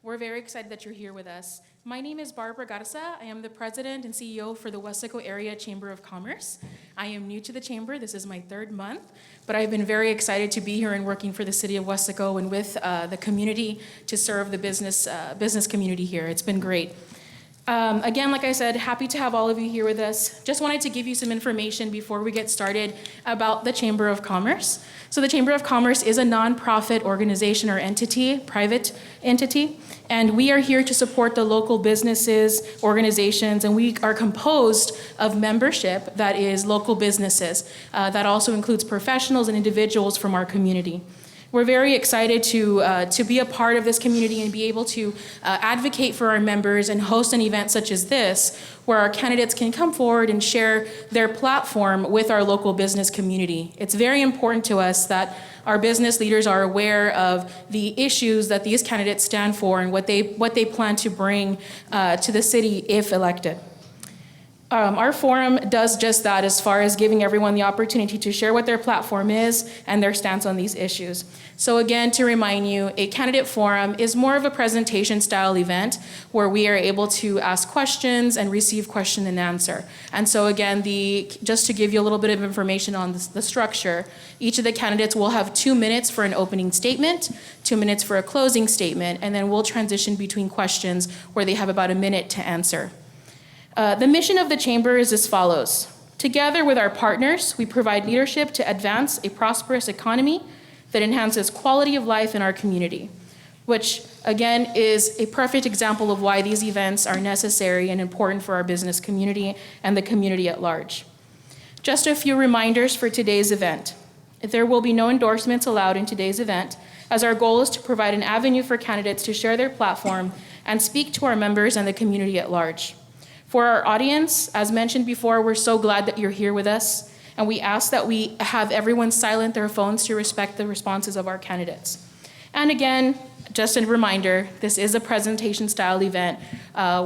We're very excited that you're here with us. My name is Barbara Garza. I am the president and CEO for the Weslaco Area Chamber of Commerce. I am new to the chamber. This is my third month, but I've been very excited to be here and working for the city of Weslaco and with the community to serve the business community here. It's been great. Again, like I said, happy to have all of you here with us. Just wanted to give you some information before we get started about the Chamber of Commerce. So the Chamber of Commerce is a nonprofit organization or entity, private entity, and we are here to support the local businesses, organizations, and we are composed of membership that is local businesses. That also includes professionals and individuals from our community. We're very excited to be a part of this community and be able to advocate for our members and host an event such as this, where our candidates can come forward and share their platform with our local business community. It's very important to us that our business leaders are aware of the issues that these candidates stand for and what they plan to bring to the city if elected. Our forum does just that as far as giving everyone the opportunity to share what their platform is and their stance on these issues. So again, to remind you, a candidate forum is more of a presentation style event where we are able to ask questions and receive question and answer. And so again, just to give you a little bit of information on the structure, each of the candidates will have 2 minutes for an opening statement, 2 minutes for a closing statement, and then we'll transition between questions where they have about a minute to answer. The mission of the Chamber is as follows. Together with our partners, we provide leadership to advance a prosperous economy that enhances quality of life in our community, which again is a perfect example of why these events are necessary and important for our business community and the community at large. Just a few reminders for today's event. There will be no endorsements allowed in today's event, as our goal is to provide an avenue for candidates to share their platform and speak to our members and the community at large. For our audience, as mentioned before, we're so glad that you're here with us, and we ask that we have everyone silent their phones to respect the responses of our candidates. And again, just a reminder, this is a presentation style event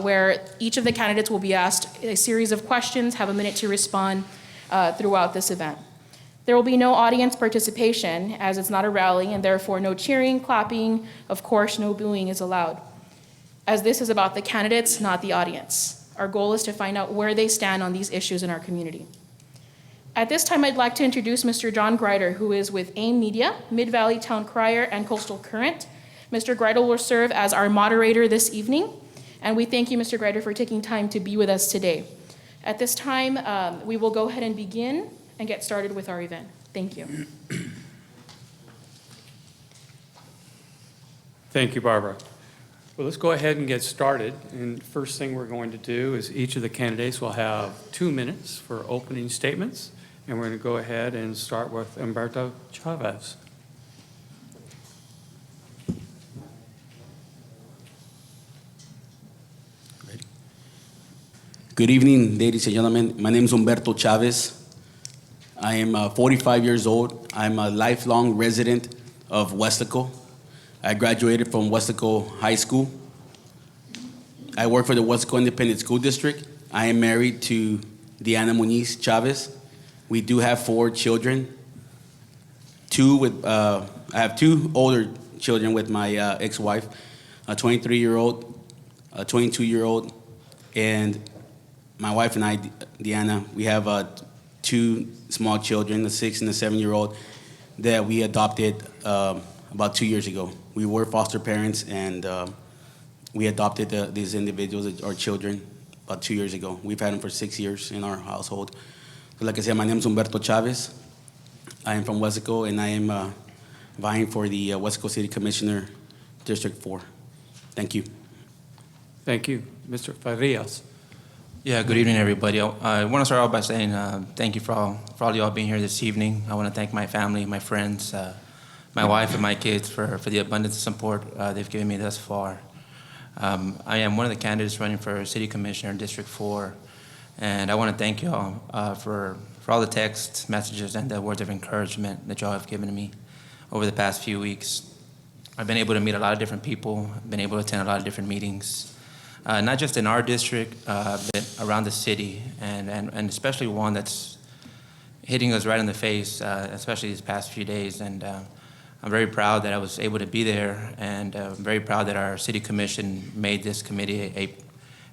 where each of the candidates will be asked a series of questions, have a minute to respond throughout this event. There will be no audience participation as it's not a rally, and therefore no cheering, clapping, of course no booing is allowed, as this is about the candidates, not the audience. Our goal is to find out where they stand on these issues in our community. At this time, I'd like to introduce Mr. John Greider, who is with AIM Media, Mid-Valley Town Crier, and Coastal Current. Mr. Greider will serve as our moderator this evening, and we thank you, Mr. Greider, for taking time to be with us today. At this time, we will go ahead and begin and get started with our event. Thank you. Thank you, Barbara. Well, let's go ahead and get started. And first thing we're going to do is each of the candidates will have 2 minutes for opening statements. And we're going to go ahead and start with Alberto Chavez. Good evening, ladies and gentlemen. My name is Alberto Chavez. I am 45 years old. I'm a lifelong resident of Weslaco. I graduated from Weslaco High School. I work for the Weslaco Independent School District. I am married to Diana Muniz Chavez. We do have 4 children. I have 2 older children with my ex-wife, a 23-year-old, a 22-year-old, and my wife and I, Diana, we have 2 small children, a 6 and a 7-year-old, that we adopted about 2 years ago. We were foster parents, and we adopted these individuals, our children, about 2 years ago. We've had them for 6 years in our household. So like I said, my name is Alberto Chavez. I am from Weslaco, and I am vying for the Weslaco City Commissioner, District 4. Thank you. Thank you. Mr. Farias. Yeah, good evening, everybody. I want to start off by saying thank you for all y'all being here this evening. I want to thank my family, my friends, my wife and my kids for the abundance of support they've given me thus far. I am one of the candidates running for City Commissioner in District 4, and I want to thank y'all for all the texts, messages, and the words of encouragement that y'all have given to me over the past few weeks. I've been able to meet a lot of different people, been able to attend a lot of different meetings, not just in our district, but around the city, and especially one that's hitting us right in the face, especially these past few days. And I'm very proud that I was able to be there, and I'm very proud that our city commission made this committee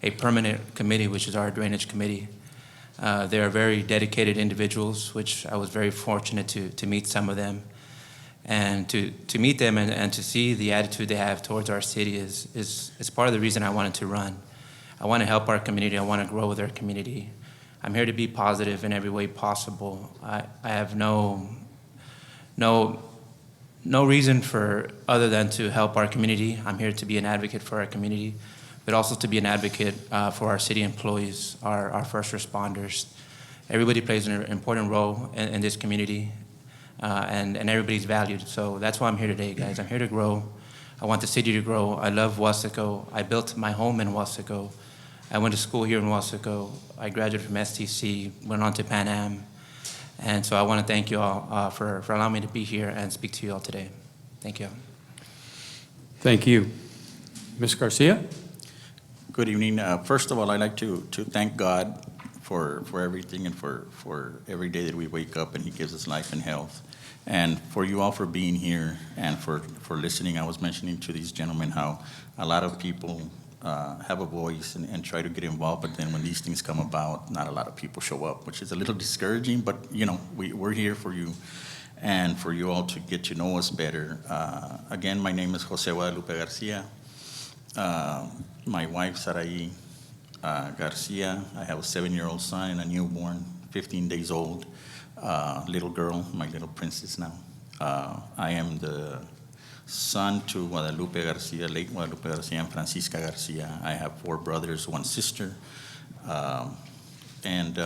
a permanent committee, which is our drainage committee. They are very dedicated individuals, which I was very fortunate to meet some of them. And to meet them and to see the attitude they have towards our city is part of the reason I wanted to run. I want to help our community. I want to grow with our community. I'm here to be positive in every way possible. I have no reason for other than to help our community. I'm here to be an advocate for our community, but also to be an advocate for our city employees, our first responders. Everybody plays an important role in this community, and everybody's valued. So that's why I'm here today, guys. I'm here to grow. I want the city to grow. I love Weslaco. I built my home in Weslaco. I went to school here in Weslaco. I graduated from STC, went on to Pan Am. And so I want to thank you all for allowing me to be here and speak to you all today. Thank you. Thank you. Ms. Garcia? Good evening. First of all, I'd like to thank God for everything and for every day that we wake up and He gives us life and health. And for you all for being here and for listening. I was mentioning to these gentlemen how a lot of people have a voice and try to get involved, but then when these things come about, not a lot of people show up, which is a little discouraging, but you know, we're here for you and for you all to get to know us better. Again, my name is Jose Guadalupe Garcia. My wife, Sarai Garcia. I have a 7-year-old son and a newborn, 15 days old, little girl, my little princess now. I am the son to Guadalupe Garcia, late Guadalupe Garcia, and Francisca Garcia. I have 4 brothers, 1 sister. And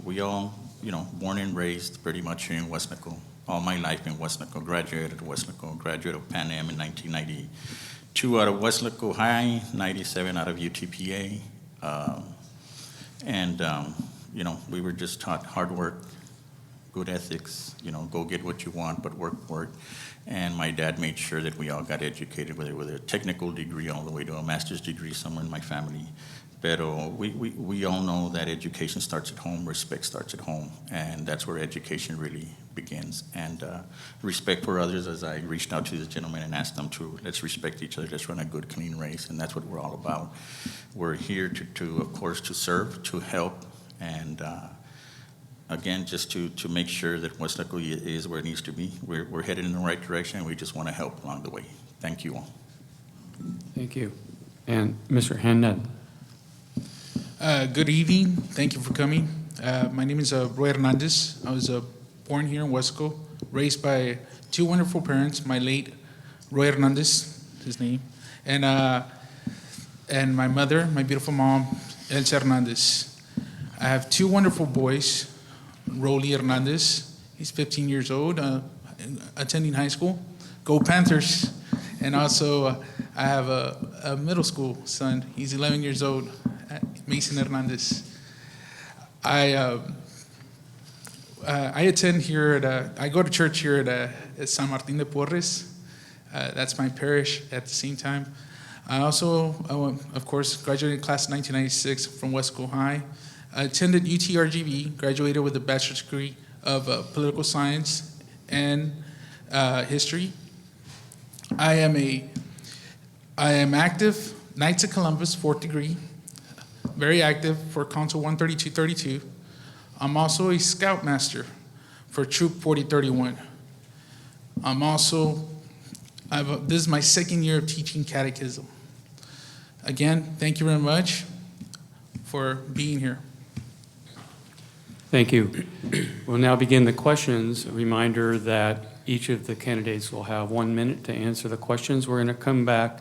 we all, you know, born and raised pretty much here in Weslaco. All my life in Weslaco, graduated at Weslaco, graduate of Pan Am in 1992 out of Weslaco High, 97 out of UTPA. You know, we were just taught hard work, good ethics, you know, go get what you want, but work. And my dad made sure that we all got educated, whether with a technical degree all the way to a master's degree somewhere in my family. But we all know that education starts at home, respect starts at home, and that's where education really begins. And respect for others, as I reached out to the gentleman and asked them to, let's respect each other, let's run a good, clean race, and that's what we're all about. We're here to of course, to serve, to help, and again, just to make sure that Weslaco is where it needs to be. We're headed in the right direction, and we just want to help along the way. Thank you all. Thank you. And Mr. Hernandez? Good evening. Thank you for coming. My name is Roy Hernandez. I was born here in Weslaco, raised by 2 wonderful parents. My late Roy Hernandez, his name, and my mother, my beautiful mom, Elsa Hernandez. I have 2 wonderful boys. Rolly Hernandez, he's 15 years old, attending high school. Go Panthers! And also, I have a middle school son. He's 11 years old, Mason Hernandez. I attend here I go to church here at San Martin de Porres. That's my parish at the same time. I also, of course, graduated class of 1996 from Weslaco High. I attended UTRGV, graduated with a bachelor's degree of political science and history. I am active, Knights of Columbus, 4th degree, very active for Council 13232. I'm also a Scoutmaster for Troop 4031. This is my 2nd year of teaching catechism. Again, thank you very much for being here. Thank you. We'll now begin the questions. A reminder that each of the candidates will have 1 minute to answer the questions. We're going to come back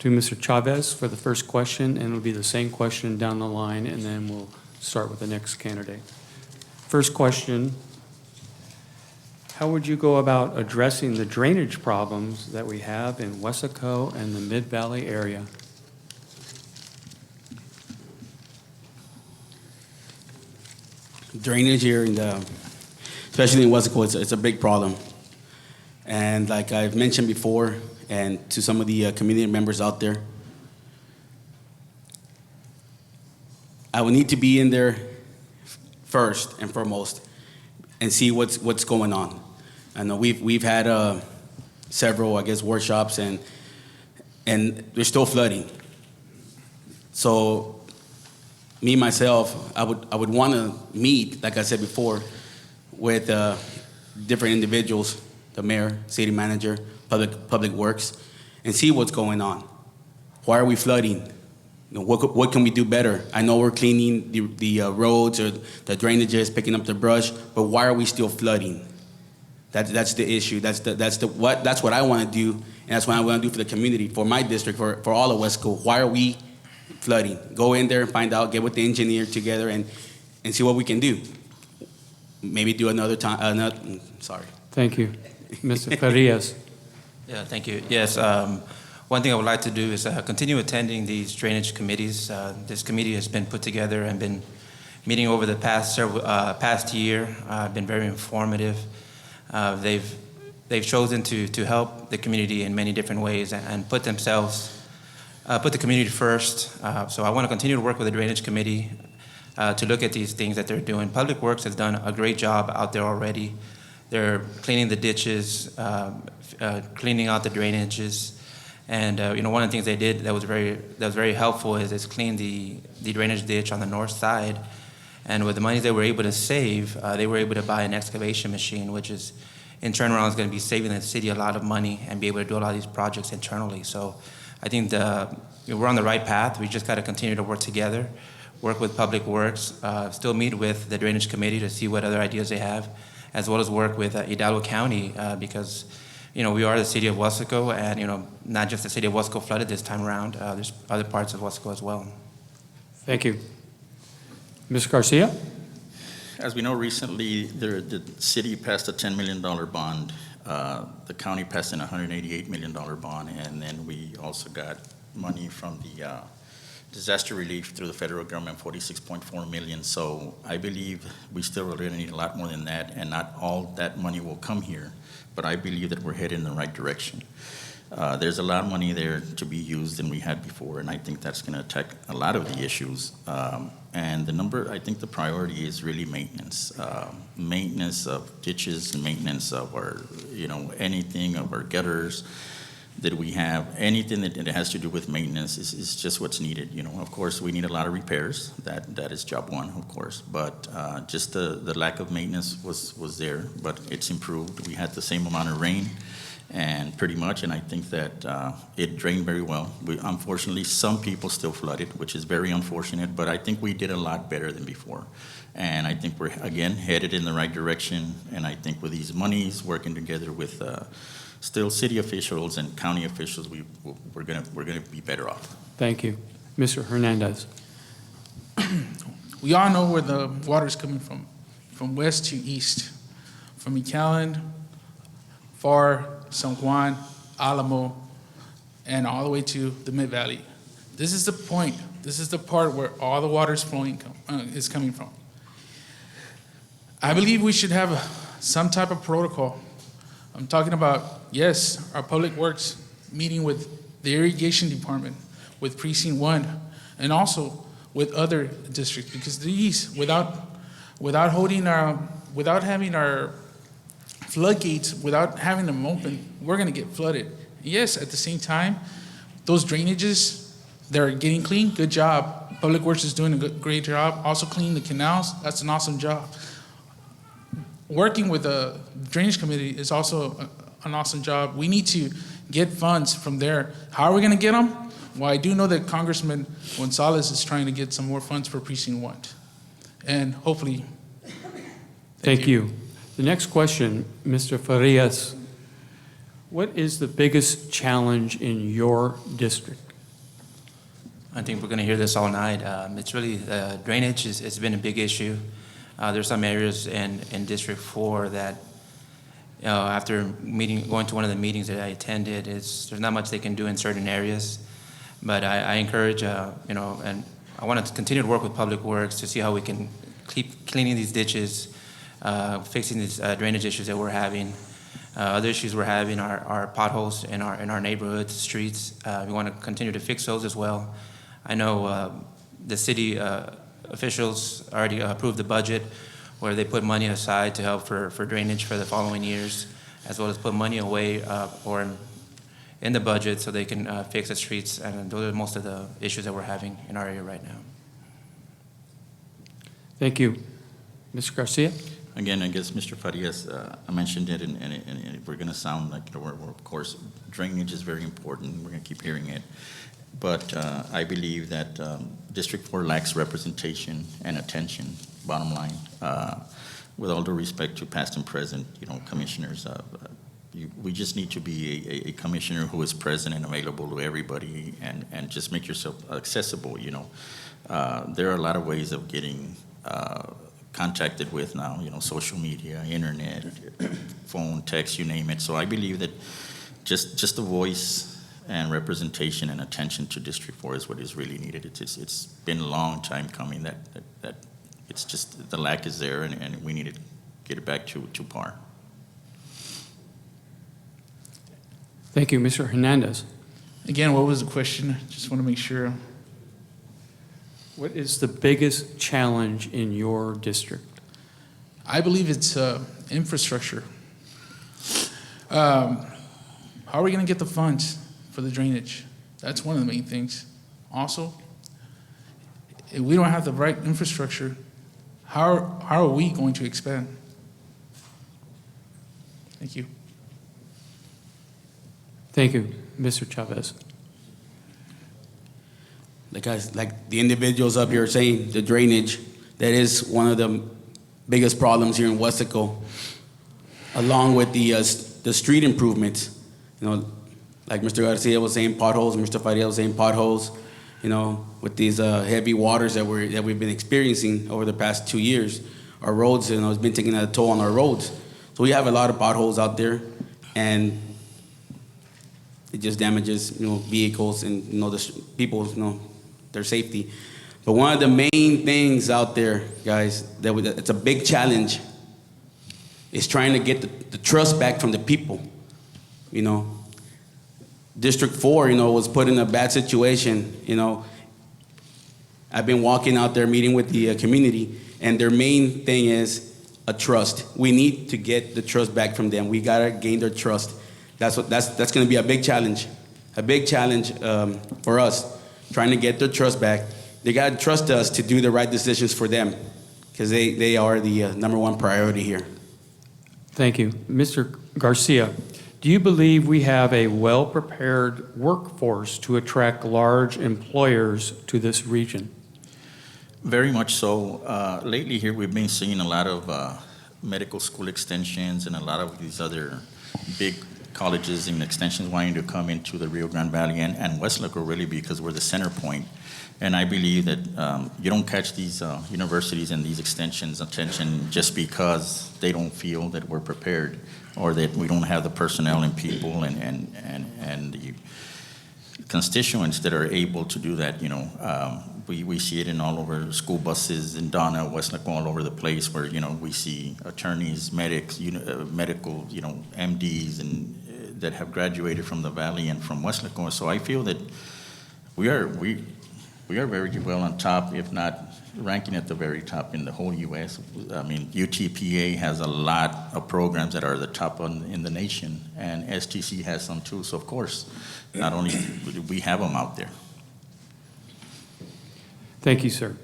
to Mr. Chavez for the first question, and it'll be the same question down the line, and then we'll start with the next candidate. First question, how would you go about addressing the drainage problems that we have in Weslaco and the Mid-Valley area? Drainage here, especially in Weslaco, it's a big problem. And like I've mentioned before, and to some of the community members out there, I would need to be in there first and foremost and see what's going on. I know we've had several, I guess, workshops, and they're still flooding. So me, myself, I would want to meet, like I said before, with different individuals, the mayor, city manager, public works, and see what's going on. Why are we flooding? You know, what can we do better? I know we're cleaning the roads or the drainages, picking up the brush, but why are we still flooding? That's the issue. That's what I want to do, and that's what I want to do for the community, for my district, for all of Wesco. Why are we flooding? Go in there and find out. Get with the engineer together and see what we can do. Maybe do another time. Sorry. Thank you. Mr. Farias. Yeah, thank you. Yes, one thing I would like to do is continue attending these drainage committees. This committee has been put together and been meeting over the past year. Been very informative. They've chosen to help the community in many different ways and put the community first. So I want to continue to work with the drainage committee to look at these things that they're doing. Public Works has done a great job out there already. They're cleaning the ditches, cleaning out the drainages, and one of the things they did that was very helpful is clean the drainage ditch on the north side. And with the money they were able to save, they were able to buy an excavation machine, which is in turnaround is going to be saving the city a lot of money and be able to do a lot of these projects internally. So I think we're on the right path. We just got to continue to work together, work with Public Works, still meet with the Drainage Committee to see what other ideas they have, as well as work with Hidalgo County because we are the city of Weslaco, and not just the city of Weslaco flooded this time around. There's other parts of Weslaco as well. Thank you. Ms. Garcia? As we know, recently, the city passed a $10 million bond. The county passed in a $188 million bond, and then we also got money from the disaster relief through the federal government, $46.4 million. So I believe we still really need a lot more than that, and not all that money will come here, but I believe that we're headed in the right direction. There's a lot of money there to be used than we had before, and I think that's going to attack a lot of the issues. And I think the priority is really maintenance. Maintenance of ditches, maintenance of our, anything of our gutters that we have. Anything that has to do with maintenance is just what's needed. Of course, we need a lot of repairs. That is job one, of course. But just the lack of maintenance was there, but it's improved. We had the same amount of rain. And pretty much, and I think that it drained very well. Unfortunately, some people still flooded, which is very unfortunate, but I think we did a lot better than before. And I think we're, again, headed in the right direction, and I think with these monies, working together with still city officials and county officials, we're gonna be better off. Thank you. Mr. Hernandez? We all know where the water's coming from west to east, from McAllen, Far, San Juan, Alamo, and all the way to the Mid-Valley. This is the point. This is the part where all the water is coming from. I believe we should have some type of protocol. I'm talking about, yes, our Public Works meeting with the irrigation department, with Precinct 1, and also with other districts, because these, without having our floodgates, without having them open, we're going to get flooded. Yes, at the same time, those drainages, they're getting clean. Good job. Public Works is doing a great job. Also cleaning the canals. That's an awesome job. Working with the Drainage Committee is also an awesome job. We need to get funds from there. How are we going to get them? Well, I do know that Congressman Gonzalez is trying to get some more funds for Precinct 1. And hopefully. Thank you. The next question, Mr. Farias, what is the biggest challenge in your district? I think we're going to hear this all night. It's really drainage it's been a big issue. There's some areas in District 4 that, after going to one of the meetings that I attended, there's not much they can do in certain areas. But I encourage, and I want to continue to work with Public Works to see how we can keep cleaning these ditches, fixing these drainage issues that we're having. Other issues we're having are potholes in our neighborhoods, streets. We want to continue to fix those as well. I know the city officials already approved the budget where they put money aside to help for drainage for the following years. as well as put money away or in the budget so they can fix the streets. And those are most of the issues that we're having in our area right now. Thank you. Mr. Garcia? Again, I guess Mr. Farias, I mentioned it, and we're going to sound like, we're, of course, drainage is very important. We're going to keep hearing it. But I believe that District 4 lacks representation and attention, bottom line. With all due respect to past and present, commissioners, we just need to be a commissioner who is present and available to everybody, and just make yourself accessible, There are a lot of ways of getting contacted with now, social media, internet, phone, text, you name it. So I believe that just the voice and representation and attention to District 4 is what is really needed. It's been a long time coming that it's just the lack is there, and we need to get it back to par. Thank you. Mr. Hernandez? Again, what was the question? Just want to make sure. What is the biggest challenge in your district? I believe it's infrastructure. How are we going to get the funds for the drainage? That's one of the main things. Also, if we don't have the right infrastructure, how are we going to expand? Thank you. Thank you. Mr. Chavez? Like the individuals up here saying, the drainage, that is one of the biggest problems here in Weslaco, along with the street improvements. Like Mr. Garcia was saying, potholes. Mr. Farias was saying potholes. With these heavy waters that we've been experiencing over the past 2 years, our roads, it's been taking a toll on our roads. So we have a lot of potholes out there, and it just damages, vehicles and the people, their safety. But one of the main things out there, guys, it's a big challenge, is trying to get the trust back from the people. District 4, was put in a bad situation. I've been walking out there meeting with the community, and their main thing is a trust. We need to get the trust back from them. We gotta gain their trust. That's going to be a big challenge for us, trying to get their trust back. They got to trust us to do the right decisions for them, because they are the number one priority here. Thank you. Mr. Garcia, do you believe we have a well-prepared workforce to attract large employers to this region? Very much so. Lately here, we've been seeing a lot of medical school extensions and a lot of these other big colleges and extensions wanting to come into the Rio Grande Valley and Weslaco, really, because we're the center point. And I believe that you don't catch these universities and these extensions attention just because they don't feel that we're prepared, or that we don't have the personnel and people and the constituents that are able to do that. We see it in all over school buses in Donna, Weslaco, all over the place, where we see attorneys, medics, medical, MDs, and that have graduated from the Valley and from Weslaco. So I feel that we are very well on top, if not ranking at the very top in the whole U.S. I mean, UTPA has a lot of programs that are the top in the nation, and STC has some too. So of course, not only do we have them out there. Thank you, sir.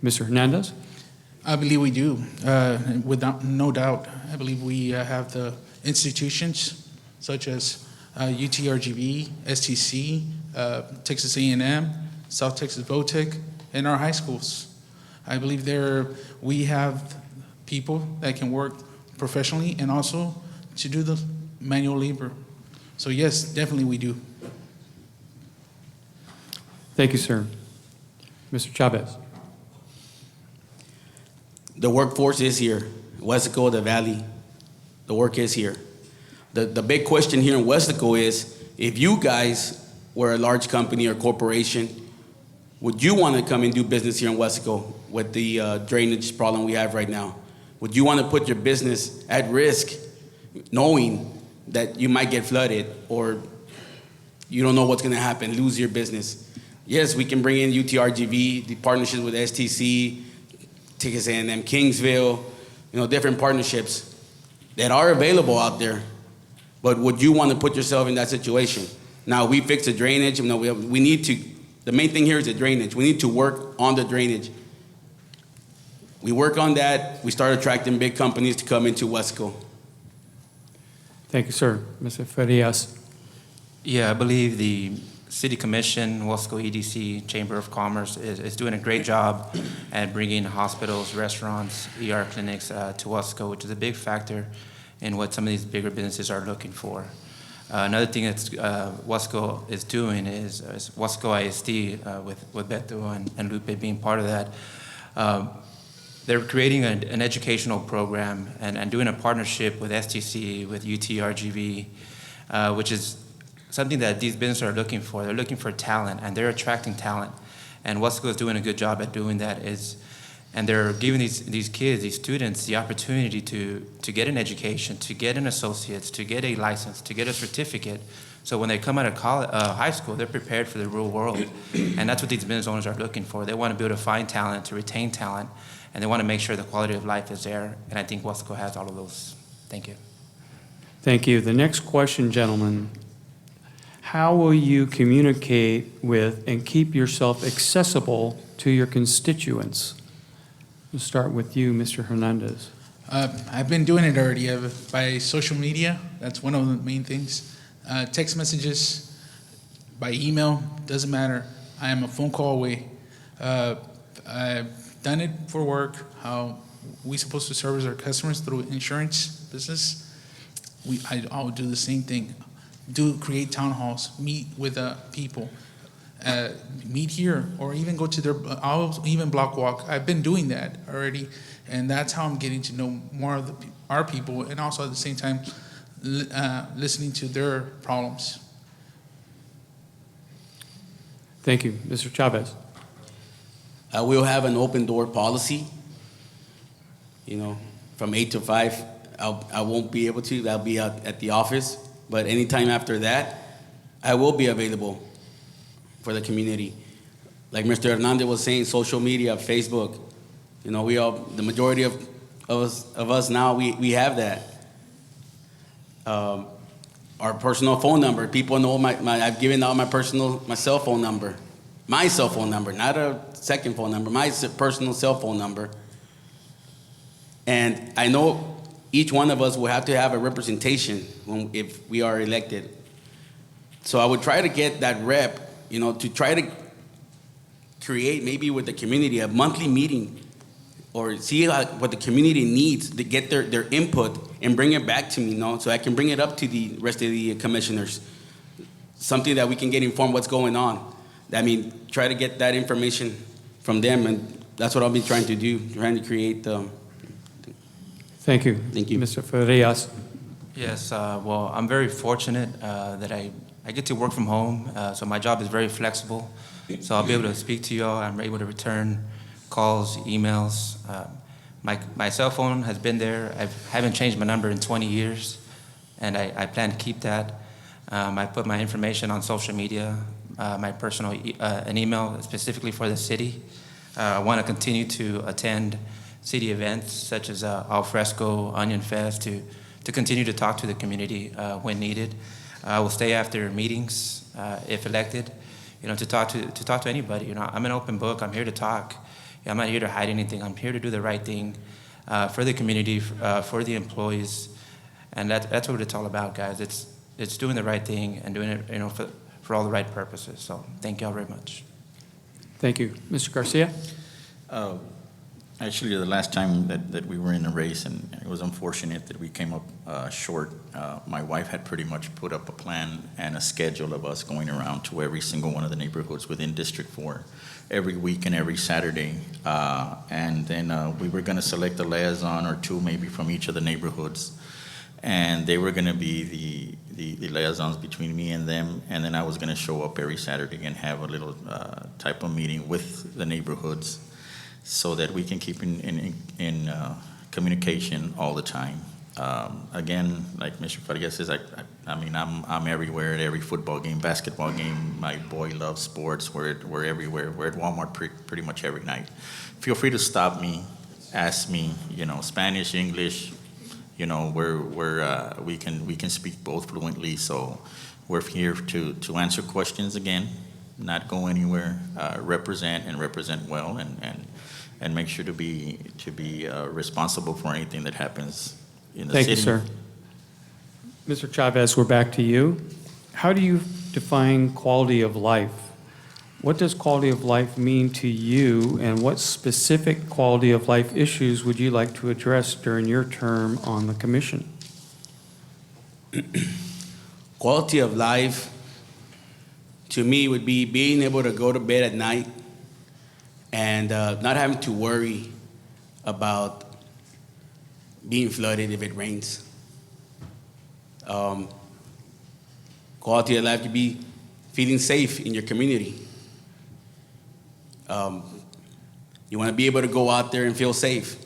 Mr. Hernandez? I believe we do. Without no doubt, I believe we have the institutions such as UTRGV, STC, Texas A&M, South Texas VOTEC, and our high schools. I believe we have people that can work professionally and also to do the manual labor. So yes, definitely we do. Thank you, sir. Mr. Chavez? The workforce is here. Weslaco, the Valley, the work is here. The big question here in Weslaco is, if you guys were a large company or corporation, would you want to come and do business here in Weslaco with the drainage problem we have right now? Would you want to put your business at risk knowing that you might get flooded, or you don't know what's going to happen, lose your business? Yes, we can bring in UTRGV, the partnerships with STC, Texas A&M, Kingsville, different partnerships that are available out there. But would you want to put yourself in that situation? Now, we fix the drainage. You know, we need to, the main thing here is the drainage. We need to work on the drainage. We work on that. We start attracting big companies to come into Weslaco. Thank you, sir. Mr. Farias. Yeah, I believe the City Commission, Weslaco EDC, Chamber of Commerce is doing a great job at bringing hospitals, restaurants, ER clinics to Weslaco, which is a big factor in what some of these bigger businesses are looking for. Another thing that Weslaco is doing is Weslaco ISD with Beto and Lupe being part of that. They're creating an educational program and doing a partnership with STC, with UTRGV, which is something that these businesses are looking for. They're looking for talent, and they're attracting talent. And Weslaco is doing a good job at doing that. And they're giving these kids, these students, the opportunity to get an education, to get an associate's, to get a license, to get a certificate. So when they come out of high school, they're prepared for the real world. And that's what these business owners are looking for. They want to be able to find talent, to retain talent, and they want to make sure the quality of life is there. And I think Weslaco has all of those. Thank you. Thank you. The next question, gentlemen. How will you communicate with and keep yourself accessible to your constituents? We'll start with you, Mr. Hernandez. I've been doing it already by social media. That's one of the main things. Text messages, by email, doesn't matter. I am a phone call away. I've done it for work, how we supposed to service our customers through insurance business. I'll do the same thing. Create town halls, meet with people, meet here, or even go to I'll even block walk. I've been doing that already, and that's how I'm getting to know more of our people, and also at the same time, listening to their problems. Thank you. Mr. Chavez. We'll have an open door policy. You know, from 8 to 5, I won't be able to. I'll be out at the office. But anytime after that, I will be available for the community. Like Mr. Hernandez was saying, social media, Facebook. You know, the majority of us now, we have that. Our personal phone number. People know I've given out my cell phone number. My cell phone number, not a second phone number, my personal cell phone number. And I know each one of us will have to have a representation if we are elected. So I would try to get that rep, you know, to try to create maybe with the community a monthly meeting or see what the community needs to get their input and bring it back to me, you know, so I can bring it up to the rest of the commissioners. Something that we can get informed what's going on. I mean, try to get that information from them, and that's what I'll be trying to do, trying to create Thank you. Thank you. Mr. Farias. Yes, well, I'm very fortunate that I get to work from home, so my job is very flexible. So I'll be able to speak to you all. I'm able to return calls, emails. My cell phone has been there. I haven't changed my number in 20 years, and I plan to keep that. I put my information on social media, my personal an email specifically for the city. I want to continue to attend city events such as Al Fresco, Onion Fest, to continue to talk to the community when needed. I will stay after meetings if elected, you know, to talk to anybody. You know, I'm an open book. I'm here to talk. I'm not here to hide anything. I'm here to do the right thing for the community, for the employees, and that's what it's all about, guys. It's doing the right thing and doing it, you know, for all the right purposes. So thank you all very much. Thank you. Mr. Garcia? Actually, the last time that we were in a race, and it was unfortunate that we came up short, my wife had pretty much put up a plan and a schedule of us going around to every single one of the neighborhoods within District 4 every week and every Saturday. And then we were going to select a liaison or two maybe from each of the neighborhoods. And they were going to be the liaisons between me and them. And then I was going to show up every Saturday and have a little type of meeting with the neighborhoods, so that we can keep in communication all the time. Again, like Mr. Farias says, I mean, I'm everywhere at every football game, basketball game. My boy loves sports. We're everywhere. We're at Walmart pretty much every night. Feel free to stop me, ask me, you know, Spanish, English, You know, we can speak both fluently, so we're here to answer questions again, not go anywhere, represent well, and make sure to be responsible for anything that happens in the Thank city. you, sir. Mr. Chavez, we're back to you. How do you define quality of life? What does quality of life mean to you, and what specific quality of life issues would you like to address during your term on the commission? Quality of life, to me, would be being able to go to bed at night and not having to worry about being flooded if it rains. Quality of life could be feeling safe in your community. You want to be able to go out there and feel safe.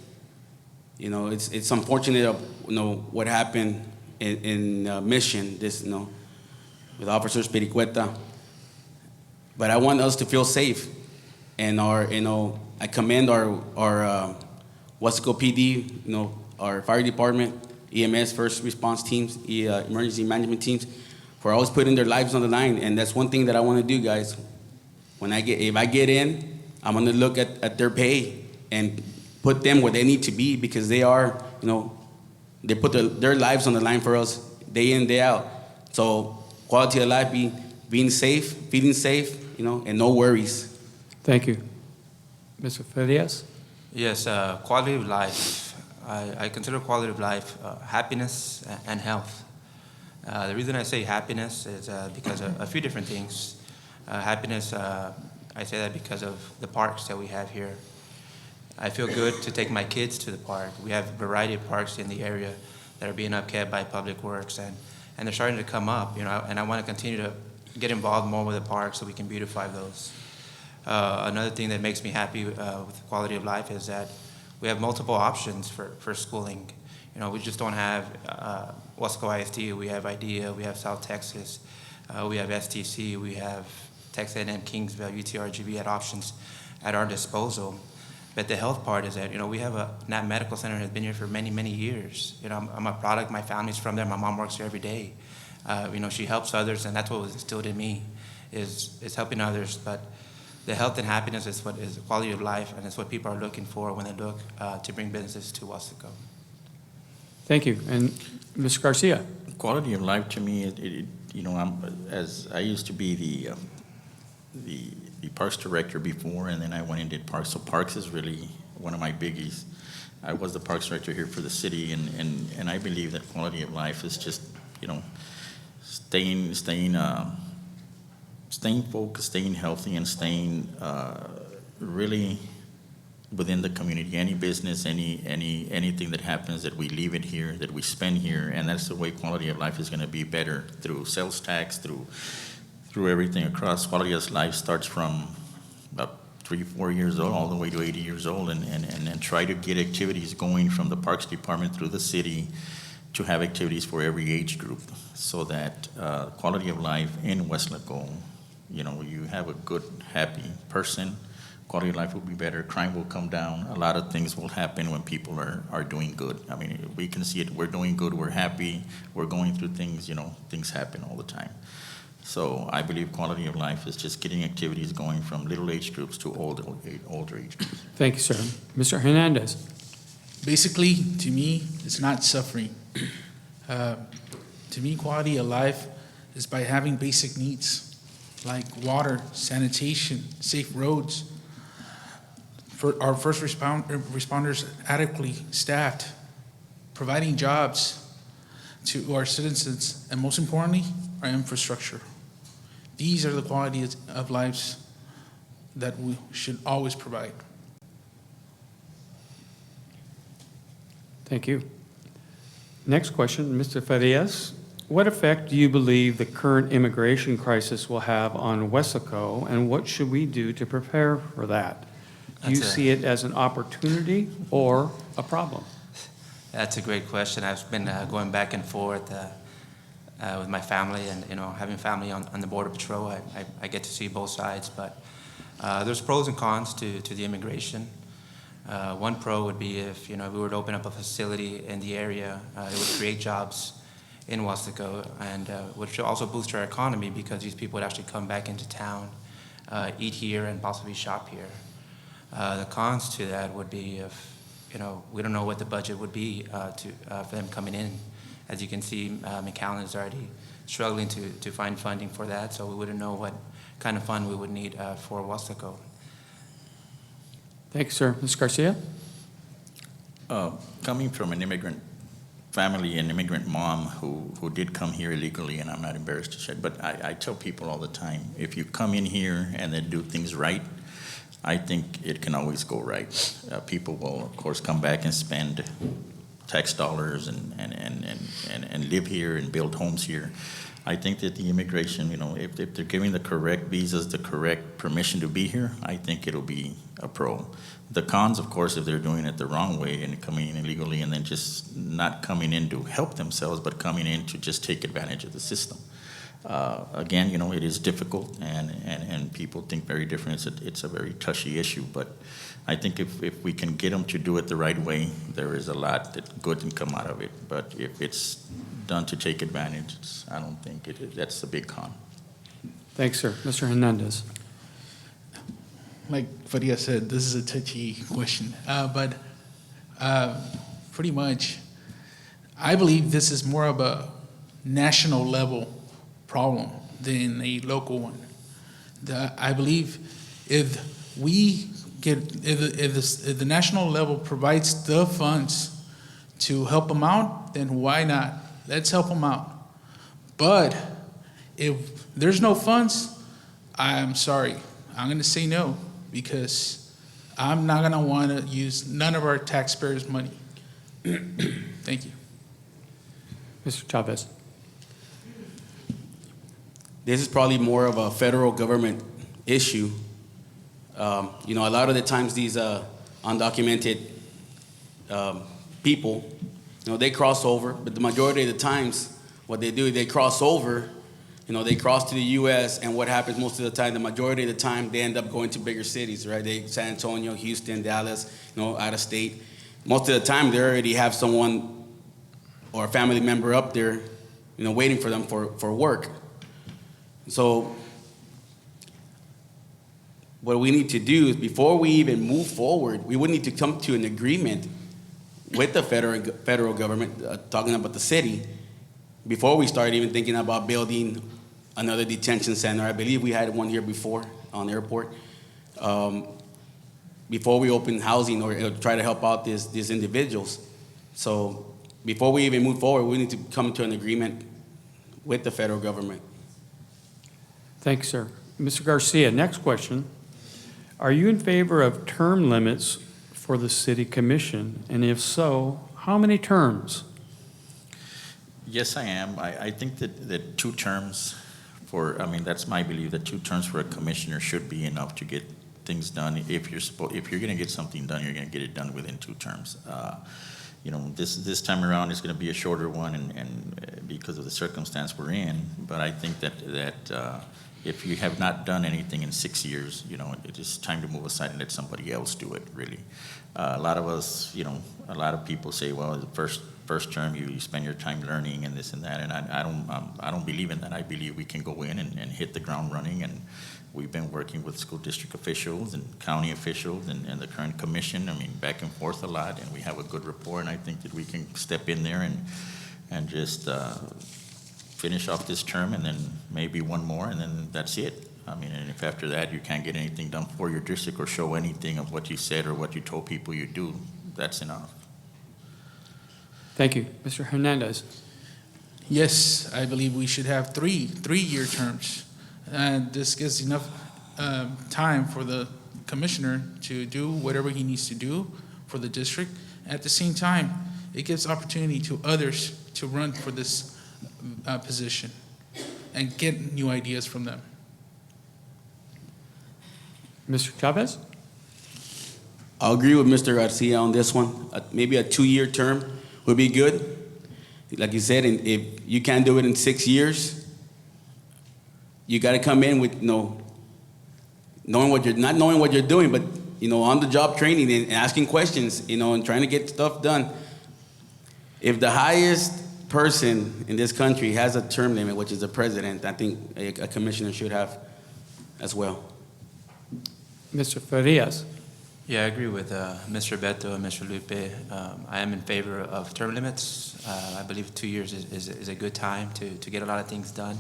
You know, it's unfortunate, what happened in Mission, with Officer Spiricueta. But I want us to feel safe. And I commend our Weslaco PD, our fire department, EMS, first response teams, emergency management teams, for always putting their lives on the line. And that's one thing that I want to do, guys. If I get in, I'm going to look at their pay and put them where they need to be, because they are, they put their lives on the line for us day in, day out. So quality of life, being safe, feeling safe, and no worries. Thank you. Mr. Farias? Yes, quality of life. I consider quality of life happiness and health. The reason I say happiness is because of a few different things. Happiness, I say that because of the parks that we have here. I feel good to take my kids to the park. We have a variety of parks in the area that are being upkept by Public Works, and they're starting to come up, and I want to continue to get involved more with the parks so we can beautify those. Another thing that makes me happy with the quality of life is that we have multiple options for schooling. We just don't have Weslaco ISD. We have IDEA. We have South Texas. We have STC. We have Texas A&M, Kingsville, UTRGV had options at our disposal. But the health part is that, we have a NAP Medical Center that has been here for many, many years. I'm a product, my family's from there. My mom works here every day. She helps others, and that's what was instilled in me, is helping others. But the health and happiness is what is the quality of life, and it's what people are looking for when they look to bring businesses to Weslaco. Thank you. And Ms. Garcia? Quality of life to me, as I used to be the parks director before, and then I went and did parks. So parks is really one of my biggies. I was the parks director here for the city, and I believe that quality of life is just, staying focused, staying healthy, and staying really within the community. Any business, anything that happens, that we leave it here, that we spend here, and that's the way quality of life is going to be better, through sales tax, through everything across. Quality of life starts from about 3-4 years old all the way to 80 years old, and try to get activities going from the Parks Department through the city to have activities for every age group, so that quality of life in Weslaco, you have a good, happy person, quality of life will be better, crime will come down, a lot of things will happen when people are doing good. I mean, we can see it, we're doing good, we're happy, we're going through things, things happen all the time. So I believe quality of life is just getting activities going from little age groups to older age groups. Thank you, sir. Mr. Hernandez? Basically, to me, it's not suffering. To me, quality of life is by having basic needs like water, sanitation, safe roads, for our first responders adequately staffed, providing jobs to our citizens, and most importantly, our infrastructure. These are the qualities of lives that we should always provide. Thank you. Next question, Mr. Farias. What effect do you believe the current immigration crisis will have on Weslaco, and what should we do to prepare for that? Do you see it as an opportunity or a problem? That's a great question. I've been going back and forth with my family, and having family on the Border Patrol, I get to see both sides. But there's pros and cons to the immigration. One pro would be if, we were to open up a facility in the area, it would create jobs in Weslaco, and which would also boost our economy because these people would actually come back into town, eat here, and possibly shop here. The cons to that would be if, we don't know what the budget would be for them coming in. As you can see, McAllen is already struggling to find funding for that, so we wouldn't know what kind of fund we would need for Weslaco. Thank you, sir. Ms. Garcia? Coming from an immigrant family, an immigrant mom who did come here illegally, and I'm not embarrassed to say, but I tell people all the time, if you come in here and then do things right, I think it can always go right. People will, of course, come back and spend tax dollars and live here and build homes here. I think that the immigration, if they're giving the correct visas, the correct permission to be here, I think it'll be a pro. The cons, of course, if they're doing it the wrong way and coming in illegally and then just not coming in to help themselves, but coming in to just take advantage of the system. Again, it is difficult, and people think very different. It's a very touchy issue, but I think if we can get them to do it the right way, there is a lot that good can come out of it. But if it's done to take advantage, I don't think that's a big con. Thanks, sir. Mr. Hernandez? Like Faria said, this is a touchy question, but pretty much, I believe this is more of a national level problem than a local one. I believe if the national level provides the funds to help them out, then why not? Let's help them out. But if there's no funds, I'm sorry, I'm going to say no, because I'm not going to want to use none of our taxpayers' money. Thank you. Mr. Chavez? This is probably more of a federal government issue. A lot of the times these undocumented people, they cross over, but the majority of the times what they do, they cross over, they cross to the U.S., and what happens most of the time, the majority of the time, they end up going to bigger cities, right? San Antonio, Houston, Dallas, out of state. Most of the time, they already have someone or a family member up there, waiting for them for work. So what we need to do is, before we even move forward, we would need to come to an agreement with the federal government, talking about the city, before we start even thinking about building another detention center. I believe we had one here before on the airport. Before we open housing or try to help out these individuals. So before we even move forward, we need to come to an agreement with the federal government. Thanks, sir. Mr. Garcia, next question. Are you in favor of term limits for the city commission? And if so, how many terms? Yes, I am. I think that 2 terms that's my belief, that 2 terms for a commissioner should be enough to get things done. If you're going to get something done, you're going to get it done within 2 terms. This time around is going to be a shorter one, and because of the circumstance we're in. But I think that if you have not done anything in 6 years, it is time to move aside and let somebody else do it. Really, a lot of us, a lot of people say, well, the first term you spend your time learning and this and that, and I don't believe in that. I believe we can go in and hit the ground running, and we've been working with school district officials and county officials and the current commission, back and forth a lot, and we have a good rapport, and I think that we can step in there and just finish off this term, and then maybe one more, and then that's it. And if after that you can't get anything done for your district or show anything of what you said or what you told people you do, that's enough. Thank you. Mr. Hernandez? Yes, I believe we should have three-year terms. And this gives enough time for the commissioner to do whatever he needs to do for the district. At the same time, it gives opportunity to others to run for this position and get new ideas from them. Mr. Chavez? I'll agree with Mr. Garcia on this one. Maybe a 2-year term would be good. Like you said, if you can't do it in 6 years, you got to come in with not knowing what you're doing, but on-the-job training and asking questions, and trying to get stuff done. If the highest person in this country has a term limit, which is the president, I think a commissioner should have as well. Mr. Farias. Yeah, I agree with Mr. Beto and Mr. Lupe. I am in favor of term limits. I believe 2 years is a good time to get a lot of things done.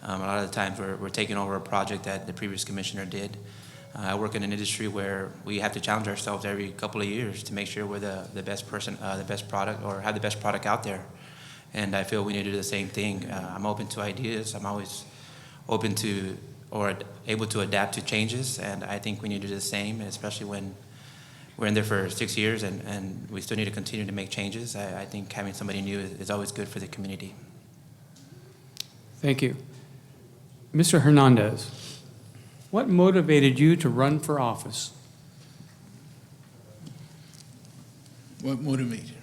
A lot of the times we're taking over a project that the previous commissioner did. I work in an industry where we have to challenge ourselves every couple of years to make sure we're the best person, the best product, or have the best product out there. And I feel we need to do the same thing. I'm open to ideas. I'm always open to or able to adapt to changes, and I think we need to do the same, especially when we're in there for 6 years and we still need to continue to make changes. I think having somebody new is always good for the community. Thank you. Mr. Hernandez, what motivated you to run for office? What motivated me?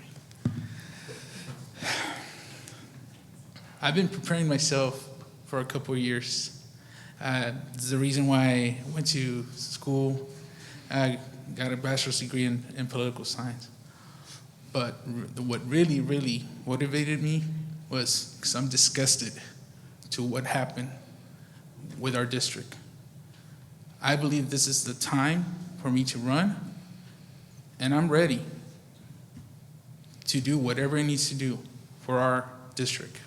I've been preparing myself for a couple of years. This is the reason why I went to school. I got a bachelor's degree in political science. But what really, really motivated me was because I'm disgusted to what happened with our district. I believe this is the time for me to run, and I'm ready to do whatever it needs to do for our district.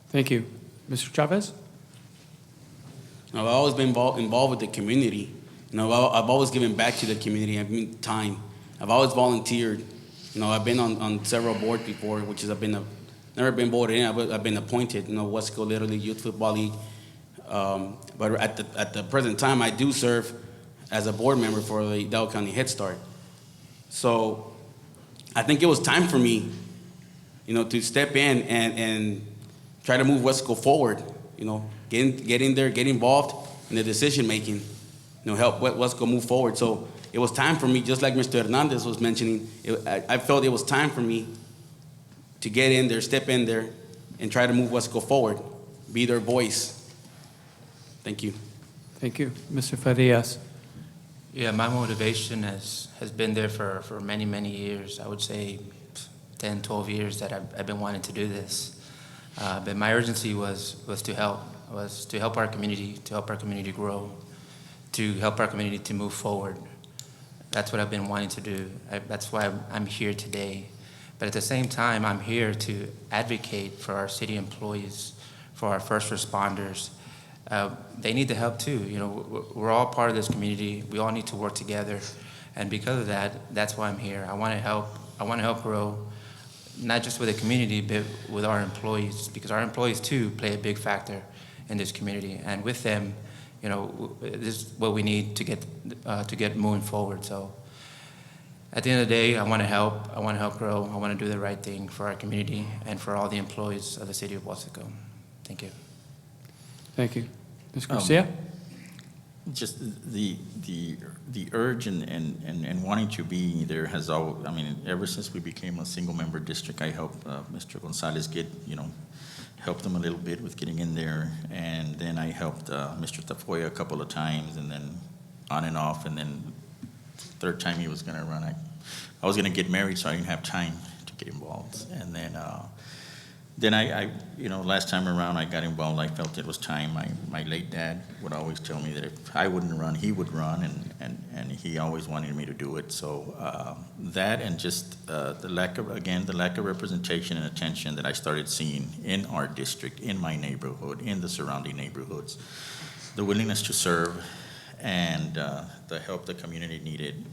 Thank you. Mr. Chavez? I've always been involved with the community. I've always given back to the community. I've been time. I've always volunteered. I've been on several boards before, which is never been voted in. I've been appointed. Weslaco Little League, Youth Football League. But at the present time, I do serve as a board member for the Hidalgo County Head Start. So I think it was time for me, to step in and try to move Weslaco forward. Get in there, get involved in the decision making. Help Weslaco move forward. So it was time for me, just like Mr. Hernandez was mentioning. I felt it was time for me to get in there, step in there, and try to move Weslaco forward, be their voice. Thank you. Thank you. Mr. Farias? Yeah, my motivation has been there for many, many years. I would say 10, 12 years that I've been wanting to do this. But my urgency was to help our community grow, to help our community to move forward. That's what I've been wanting to do. That's why I'm here today. But at the same time, I'm here to advocate for our city employees, for our first responders. They need the help too. We're all part of this community. We all need to work together. And because of that, that's why I'm here. I want to help. I want to help grow, not just with the community, but with our employees, because our employees too play a big factor in this community. And with them, this is what we need to get moving forward. So at the end of the day, I want to help. I want to help grow. I want to do the right thing for our community and for all the employees of the city of Weslaco. Thank you. Thank you. Ms. Garcia? Just the urge and wanting to be there has always, ever since we became a single-member district, I helped Mr. Gonzalez helped him a little bit with getting in there, and then I helped Mr. Tafoya a couple of times, and then on and off, and then third time he was going to run, I was going to get married, so I didn't have time to get involved, and then I last time around I got involved. I felt it was time. My late dad would always tell me that if I wouldn't run, he would run, and he always wanted me to do it. So that and just the lack of representation and attention that I started seeing in our district, in my neighborhood, in the surrounding neighborhoods, the willingness to serve and the help the community needed.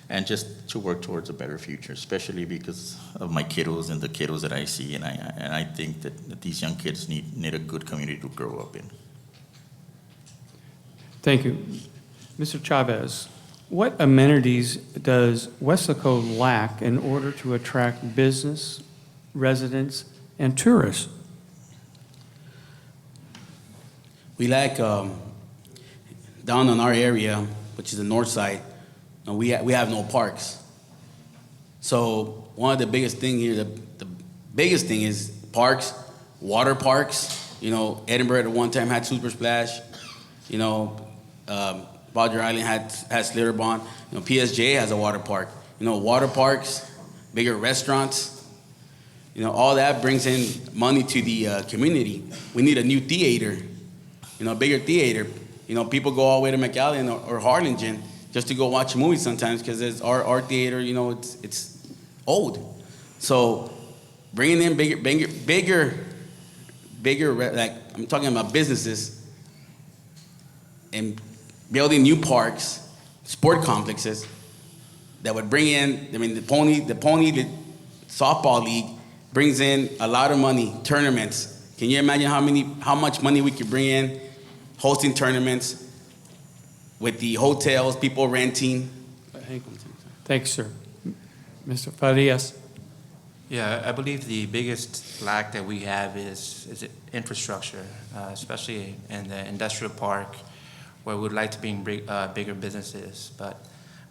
And just to work towards a better future, especially because of my kiddos and the kiddos that I see, and I think that these young kids need a good community to grow up in. Thank you. Mr. Chavez, what amenities does Weslaco lack in order to attract business, residents, and tourists? We lack, down in our area, which is the north side, we have no parks. So one of the biggest thing here, the biggest thing is parks, water parks. Edinburgh at one time had Super Splash. Badger Island has Slitterbond. You know, PSJ has a water park. You know, water parks, bigger restaurants. You know, all that brings in money to the community. We need a new theater, you know, a bigger theater. You know, people go all the way to McAllen or Harlingen just to go watch a movie sometimes because our theater, you know, it's old. So bringing in bigger, like I'm talking about businesses and building new parks, sport complexes that would bring in, I mean, the pony softball league brings in a lot of money, tournaments. Can you imagine how much money we could bring in hosting tournaments with the hotels, people renting? Thanks, sir. Mr. Farias. Yeah, I believe the biggest lack that we have is infrastructure, especially in the industrial park, where we'd like to bring bigger businesses. But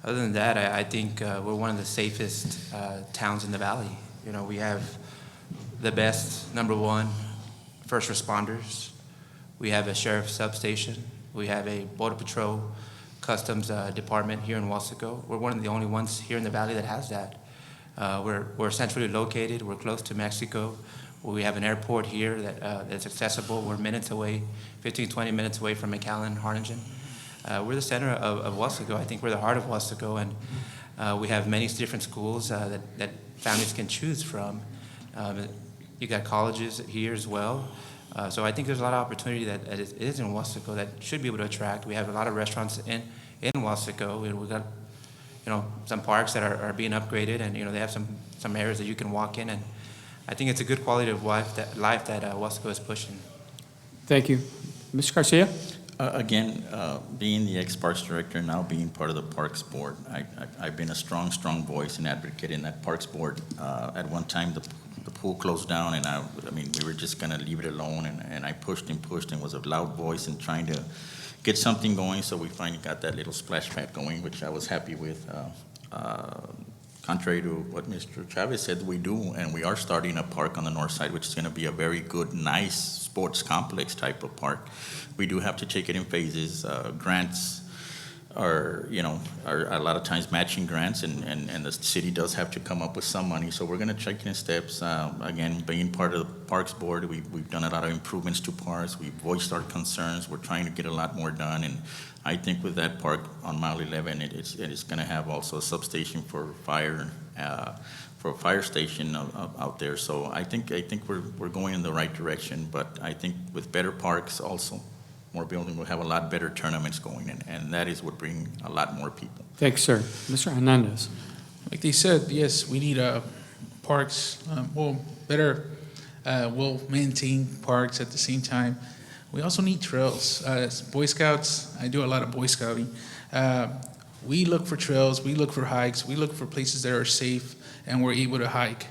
other than that, I think we're one of the safest towns in the valley. You know, we have the best, number one, first responders. We have a sheriff's substation. We have a border patrol customs department here in Weslaco. We're one of the only ones here in the valley that has that. We're centrally located. We're close to Mexico. We have an airport here that's accessible. We're minutes away, 15, 20 minutes away from McAllen, Harlingen. We're the center of Weslaco. I think we're the heart of Weslaco, and we have many different schools that families can choose from. You got colleges here as well. So I think there's a lot of opportunity that is in Weslaco that should be able to attract. We have a lot of restaurants in Weslaco, and we've got, you know, some parks that are being upgraded, and, you know, they have some areas that you can walk in, and I think it's a good quality of life that Weslaco is pushing. Thank you. Mr. Garcia? Again, being the ex-Parks Director, now being part of the Parks Board, I've been a strong voice and advocate in that Parks Board. At one time, the pool closed down, and I mean, we were just going to leave it alone, and I pushed and was a loud voice in trying to get something going, so we finally got that little splash pad going, which I was happy with. Contrary to what Mr. Chavez said, we do, and we are starting a park on the north side, which is going to be a very good, nice sports complex type of park. We do have to take it in phases. Grants are a lot of times matching grants, and the city does have to come up with some money. So we're going to take it in steps. Again, being part of the Parks Board, we've done a lot of improvements to parks. We've voiced our concerns. We're trying to get a lot more done, and I think with that park on Mile 11, it's going to have also a substation for a fire station out there. So I think we're going in the right direction. But I think with better parks also, more building, we'll have a lot better tournaments going, and that is what bring a lot more people. Thanks, sir. Mr. Hernandez. Like they said, yes, we need parks, better, well-maintained parks at the same time. We also need trails. As Boy Scouts, I do a lot of Boy Scouting. We look for trails, we look for hikes, we look for places that are safe and we're able to hike,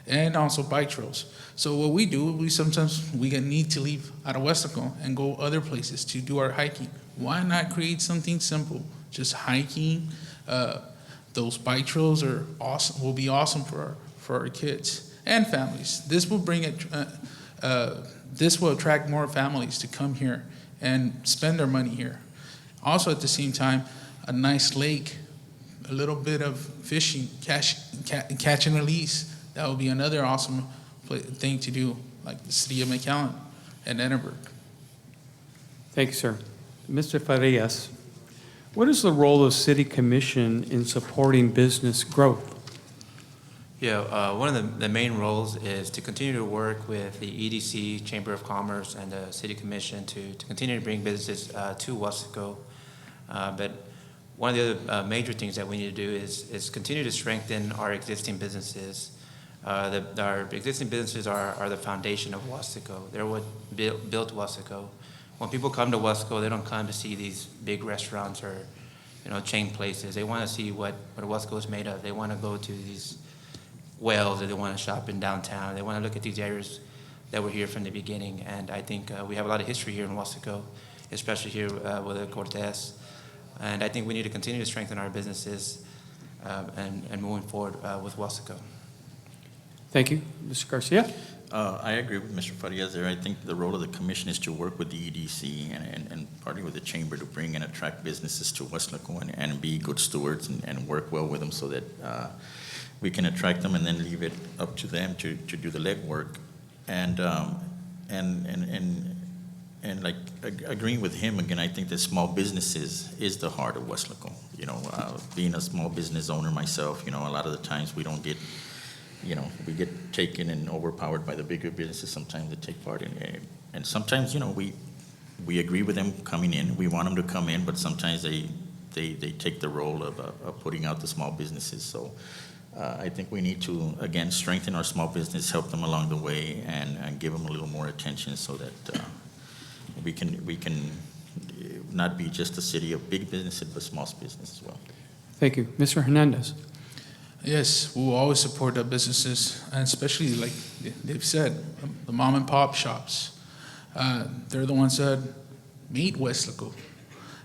and also bike trails. So what we do, we need to leave out of Weslaco and go other places to do our hiking. Why not create something simple? Just hiking. Those bike trails are awesome. Will be awesome for our kids and families. This will this will attract more families to come here and spend their money here. Also, at the same time, a nice lake, a little bit of fishing, catch and release. That would be another awesome thing to do, like the city of McAllen and Edinburgh. Thank you, sir. Mr. Farias, what is the role of City Commission in supporting business growth? Yeah, one of the main roles is to continue to work with the EDC, Chamber of Commerce, and the City Commission to continue to bring businesses to Weslaco. But one of the other major things that we need to do is continue to strengthen our existing businesses. Our existing businesses are the foundation of Weslaco. They're what built Weslaco. When people come to Weslaco, they don't come to see these big restaurants or, chain places. They want to see what Weslaco is made of. They want to go to these wells, or they want to shop in downtown. They want to look at these areas that were here from the beginning. And I think we have a lot of history here in Weslaco, especially here with the Cortez. And I think we need to continue to strengthen our businesses and moving forward with Weslaco. Thank you. Mr. Garcia? I agree with Mr. Farias there. I think the role of the commission is to work with the EDC and partly with the chamber to bring and attract businesses to Weslaco and be good stewards and work well with them so that we can attract them and then leave it up to them to do the legwork. And like agreeing with him again, I think that small businesses is the heart of Weslaco. You know, being a small business owner myself, you know, a lot of the times we don't get, you know, we get taken and overpowered by the bigger businesses sometimes that take part in it. And sometimes, you know, we agree with them coming in. We want them to come in, but sometimes they take the role of putting out the small businesses. So I think we need to, again, strengthen our small business, help them along the way, and give them a little more attention so that we can not be just a city of big businesses, but small business as well. Thank you. Mr. Hernandez. Yes, we will always support the businesses, and especially like they've said, the mom and pop shops. They're the ones that made Weslaco.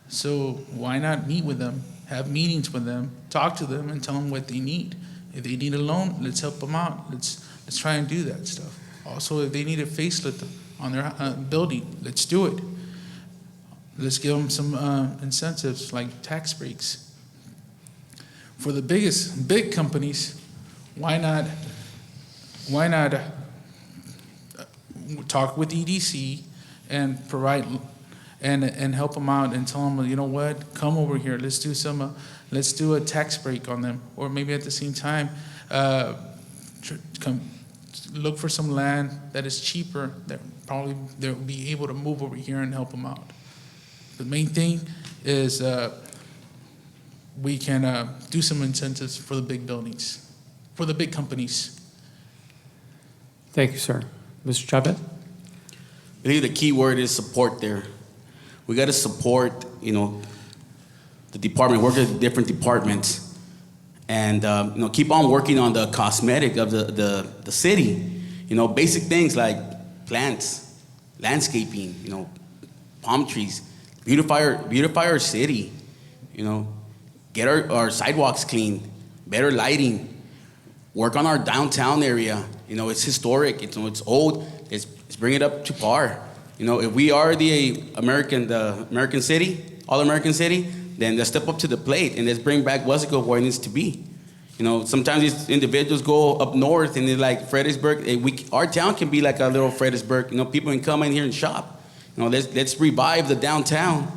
So why not meet with them, have meetings with them, talk to them, and tell them what they need. If they need a loan, let's help them out. Let's try and do that stuff. Also, if they need a facelift on their building, let's do it. Let's give them some incentives like tax breaks. For the big companies, why not talk with EDC and provide and help them out and tell them, you know what, come over here, let's do a tax break on them, or maybe at the same time look for some land that is cheaper that probably they'll be able to move over here and help them out. The main thing is we can do some incentives for the big buildings, for the big companies. Thank you, sir. Mr. Chavez? I believe the key word is support there. We got to support, you know, the department, work with different departments, and you know, keep on working on the cosmetic of the city. You know, basic things like plants, landscaping, you know, palm trees, beautify our city. You know, get our sidewalks clean, better lighting, work on our downtown area. You know, it's historic. It's old. Let's bring it up to par. You know, if we are the American city, all-American city, then let's step up to the plate and let's bring back Weslaco where it needs to be. You know, sometimes these individuals go up north and they're like Fredericksburg. Our town can be like a little Fredericksburg. You know, people can come in here and shop. You know, let's revive the downtown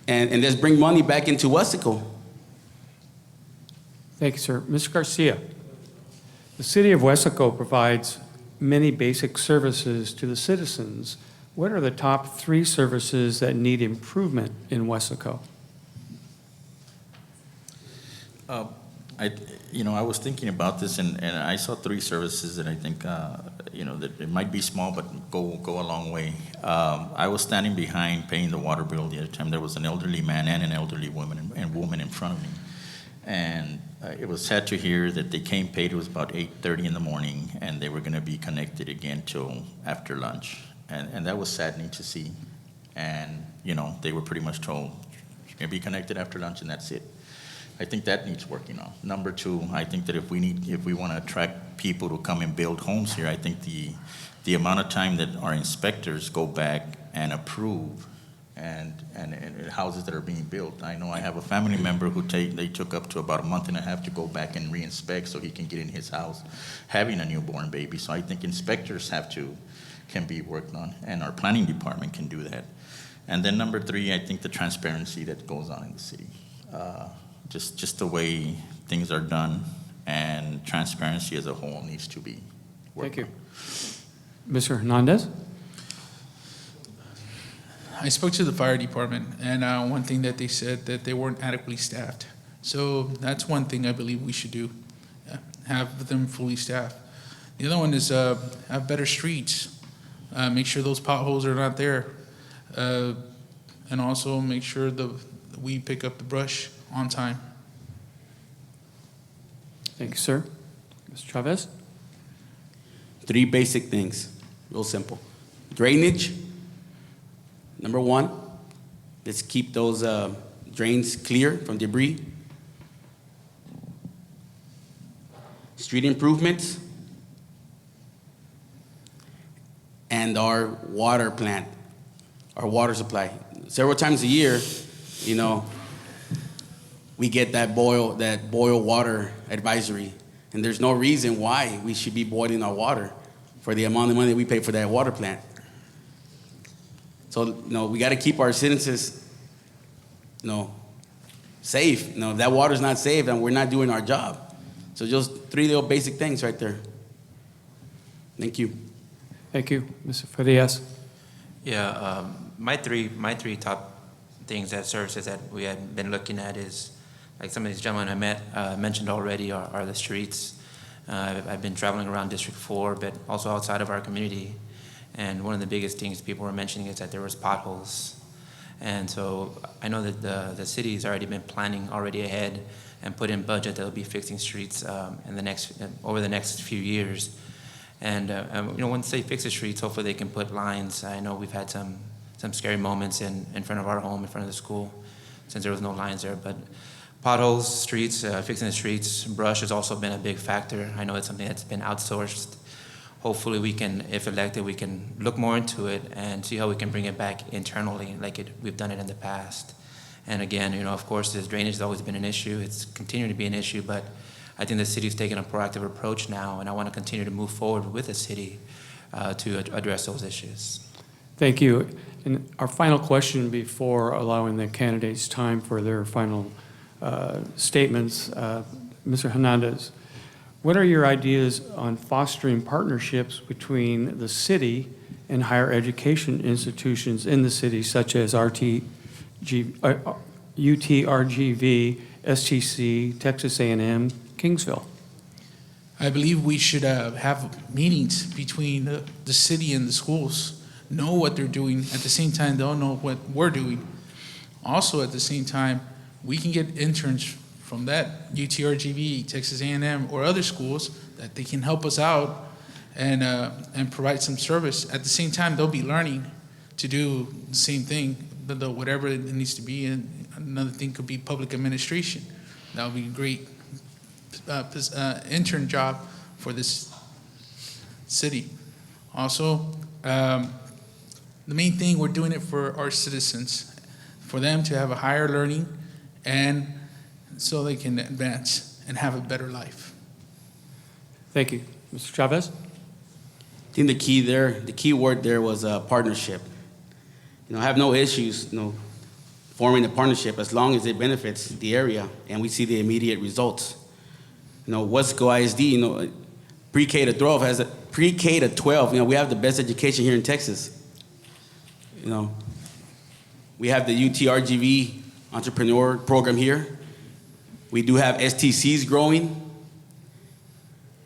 and let's bring money back into Weslaco. Thank you, sir. Mr. Garcia? The city of Weslaco provides many basic services to the citizens. What are the top 3 services that need improvement in Weslaco? I was thinking about this, and I saw 3 services that I think, that it might be small, but go a long way. I was standing behind paying the water bill the other time. There was an elderly man and an elderly woman in front of me. And it was sad to hear that they came paid. It was about 8:30 in the morning, and they were going to be connected again till after lunch. And that was saddening to see. And, they were pretty much told, you're going to be connected after lunch, and that's it. I think that needs working on. Number 2, I think that if we want to attract people to come and build homes here, I think the amount of time that our inspectors go back and approve and houses that are being built. I know I have a family member who they took up to about a month and a half to go back and re-inspect so he can get in his house having a newborn baby. So I think inspectors can be worked on, and our planning department can do that. And then number 3, I think the transparency that goes on in the city. Just the way things are done, and transparency as a whole needs to be worked Thank you. Mr. Hernandez? I spoke to the fire department, and one thing that they said that they weren't adequately staffed. So that's one thing I believe we should do, have them fully staffed. The other one is have better streets, make sure those potholes are not there, and also make sure we pick up the brush on time. Thank you, sir. Mr. Chavez? 3 basic things, real simple. Drainage, number 1. Let's keep those drains clear from debris. Street improvements. and our water plant, our water supply. Several times a year, you know, we get that boil water advisory, and there's no reason why we should be boiling our water for the amount of money we pay for that water plant. So, you know, we got to keep our citizens, you know, safe. You know, if that water's not safe, then we're not doing our job. So just 3 little basic things right there. Thank you. Thank you. Mr. Farias? Yeah, my three top things that services that we have been looking at is, like some of these gentlemen I mentioned already, are the streets. I've been traveling around District 4, but also outside of our community. And one of the biggest things people were mentioning is that there was potholes. And so I know that the city has already been planning already ahead and put in budget that will be fixing streets over the next few years. And you know, once they fix the streets, hopefully they can put lines. I know we've had some scary moments in front of our home, in front of the school, since there was no lines there. But potholes, streets, fixing the streets, brush has also been a big factor. I know it's something that's been outsourced. Hopefully we can, if elected, we can look more into it and see how we can bring it back internally like we've done it in the past. And again, you know, of course, this drainage has always been an issue. It's continuing to be an issue, but I think the city's taking a proactive approach now, and I want to continue to move forward with the city to address those issues. Thank you. And our final question before allowing the candidates time for their final statements, Mr. Hernandez, what are your ideas on fostering partnerships between the city and higher education institutions in the city, such as UTRGV, STC, Texas A&M, Kingsville? I believe we should have meetings between the city and the schools, know what they're doing. At the same time, they'll know what we're doing. Also, at the same time, we can get interns from that, UTRGV, Texas A&M, or other schools, that they can help us out and provide some service. At the same time, they'll be learning to do the same thing, whatever it needs to be. And another thing could be public administration. That would be a great intern job for this city. Also, the main thing, we're doing it for our citizens, for them to have a higher learning and so they can advance and have a better life. Thank you. Mr. Chavez? I think the key word there was partnership. You know, I have no issues, you know, forming a partnership as long as it benefits the area and we see the immediate results. You know, Weslaco ISD, you know, pre-K to 12 has a pre-K to 12. You know, we have the best education here in Texas. You know, we have the UTRGV entrepreneur program here. We do have STCs growing.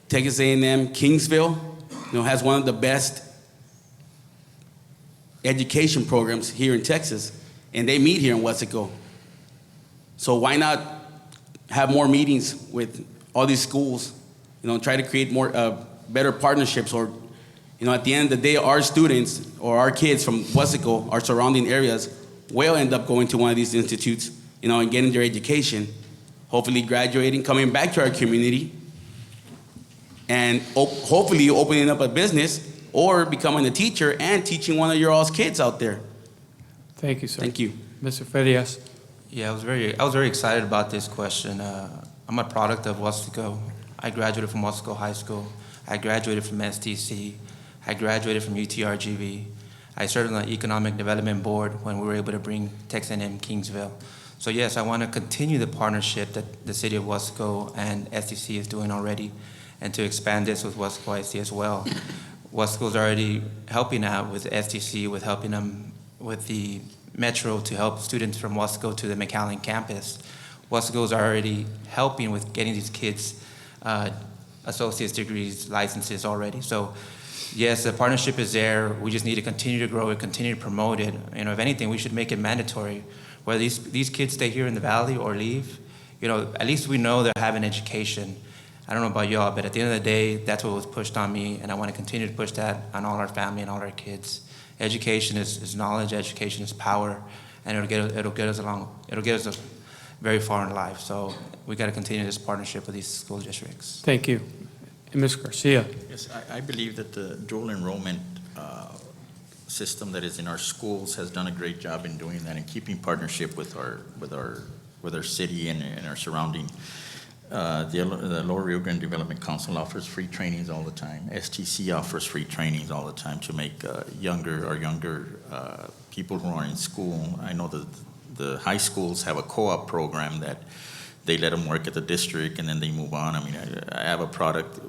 Texas A&M Kingsville, you know, has one of the best education programs here in Texas, and they meet here in Weslaco. So why not have more meetings with all these schools? You know, try to create more better partnerships, or, you know, at the end of the day, our students or our kids from Weslaco, our surrounding areas, will end up going to one of these institutes, you know, and getting their education, hopefully graduating, coming back to our community, and hopefully opening up a business or becoming a teacher and teaching one of your all's kids out there. Thank you, sir. Thank you. Mr. Farias? Yeah, I was very excited about this question. I'm a product of Weslaco. I graduated from Weslaco High School. I graduated from STC. I graduated from UTRGV. I served on the Economic Development Board when we were able to bring Texas A&M Kingsville. So yes, I want to continue the partnership that the city of Weslaco and STC is doing already, and to expand this with Weslaco ISD as well. Weslaco is already helping out with STC, with helping them with the metro to help students from Weslaco to the McAllen campus. Weslaco is already helping with getting these kids associate's degrees, licenses already. So yes, the partnership is there. We just need to continue to grow it, continue to promote it. You know, if anything, we should make it mandatory. Whether these kids stay here in the valley or leave, you know, at least we know they're having education. I don't know about y'all, but at the end of the day, that's what was pushed on me, and I want to continue to push that on all our family and all our kids. Education is knowledge, education is power, and it'll get us very far in life. So we got to continue this partnership with these school districts. Thank you. And Ms. Garcia? Yes, I believe that the dual enrollment system that is in our schools has done a great job in doing that and keeping partnership with our city and our surrounding. The Lower Rio Grande Development Council offers free trainings all the time. STC offers free trainings all the time to make younger people who are in school. I know that the high schools have a co-op program that they let them work at the district and then they move on. I mean, I have a product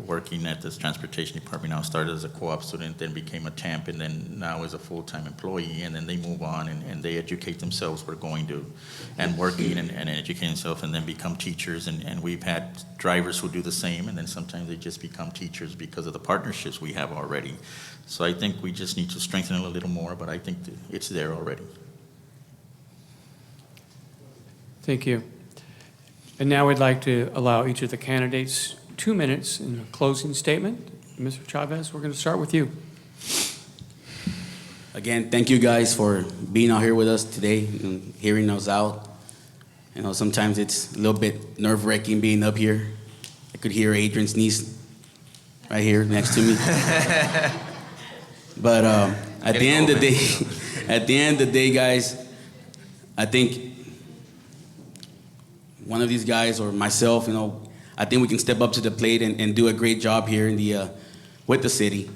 working at this transportation department now. Started as a co-op student, then became a temp, and then now is a full-time employee. And then they move on and they educate themselves. We're going to and working and educating themselves, and then become teachers. And we've had drivers who do the same, and then sometimes they just become teachers because of the partnerships we have already. So I think we just need to strengthen it a little more, but I think it's there already. Thank you. And now we'd like to allow each of the candidates 2 minutes in a closing statement. Mr. Chavez, we're going to start with you. Again, thank you guys for being out here with us today and hearing us out. You know, sometimes it's a little bit nerve-wracking being up here. I could hear Adrian's niece right here next to me. But at the end of the day, guys, I think one of these guys or myself, you know, I think we can step up to the plate and do a great job here in the with the city.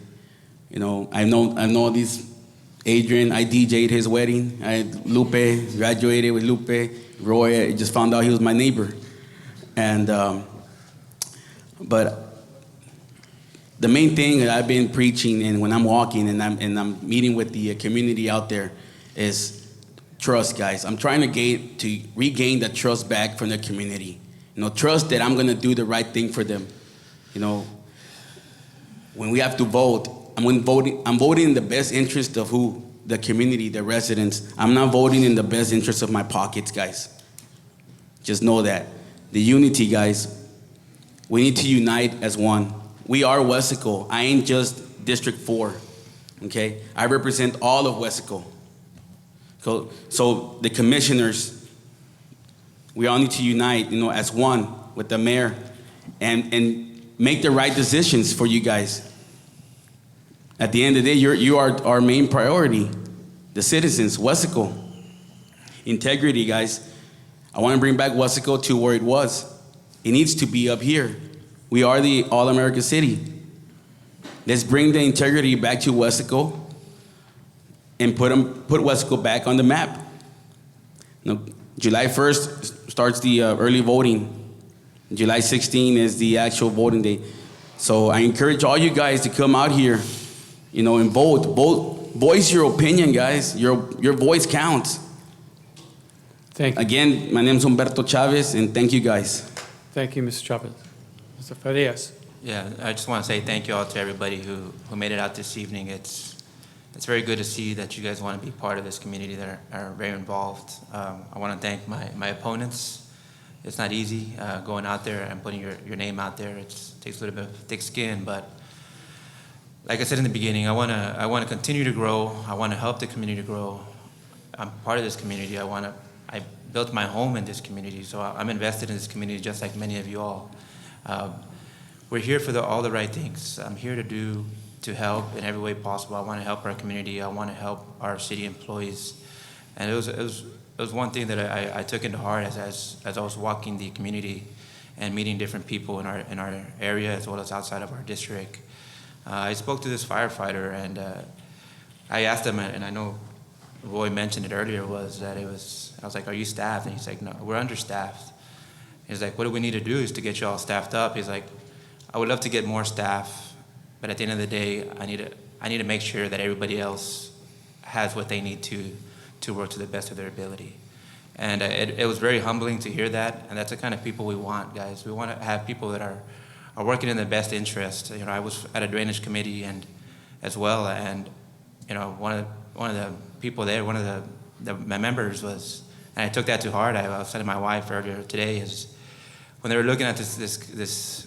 You know, I know these. Adrian, I DJ'd his wedding. Lupe, graduated with Lupe. Roy, I just found out he was my neighbor. And but the main thing that I've been preaching, and when I'm walking and I'm meeting with the community out there, is trust, guys. I'm trying to regain the trust back from the community. You know, trust that I'm gonna do the right thing for them. You know, when we have to vote, I'm voting in the best interest of who? The community, the residents. I'm not voting in the best interest of my pockets, guys. Just know that. The unity, guys. We need to unite as one. We are Weslaco. I ain't just District 4, okay? I represent all of Weslaco. So the commissioners, we all need to unite, you know, as one with the mayor and make the right decisions for you guys. At the end of the day, you are our main priority, the citizens, Weslaco. Integrity, guys. I want to bring back Weslaco to where it was. It needs to be up here. We are the all-American city. Let's bring the integrity back to Weslaco and put Weslaco back on the map. You know, July 1st starts the early voting. July 16 is the actual voting day. So I encourage all you guys to come out here, you know, and vote. Voice your opinion, guys. Your voice counts. Thank you. Again, my name is Alberto Chavez, and thank you, guys. Thank you, Mr. Chavez. Mr. Farias. Yeah, I just want to say thank you all to everybody who made it out this evening. It's very good to see that you guys want to be part of this community that are very involved. I want to thank my opponents. It's not easy going out there and putting your name out there. It takes a little bit of thick skin, but like I said in the beginning, I want to continue to grow. I want to help the community grow. I'm part of this community. I built my home in this community, so I'm invested in this community just like many of you all. We're here for all the right things. I'm here to help in every way possible. I want to help our community. I want to help our city employees. And it was one thing that I took into heart as I was walking the community and meeting different people in our area as well as outside of our district. I spoke to this firefighter, and I asked him, and I know Roy mentioned it earlier, I was like, are you staffed? And he's like, no, we're understaffed. He's like, what do we need to do is to get you all staffed up? He's like, I would love to get more staff, but at the end of the day, I need to make sure that everybody else has what they need to work to the best of their ability. And it was very humbling to hear that, and that's the kind of people we want, guys. We want to have people that are working in the best interest. You know, I was at a drainage committee and as well, and you know, one of the people there, one of my members was, and I took that to heart. I was telling my wife earlier today, is when they were looking at this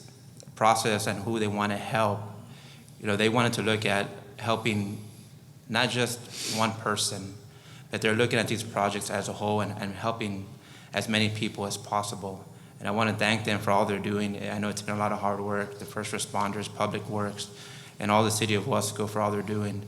process and who they want to help, you know, they wanted to look at helping not just one person, but they're looking at these projects as a whole and helping as many people as possible. And I want to thank them for all they're doing. I know it's been a lot of hard work, the first responders, public works, and all the city of Weslaco for all they're doing.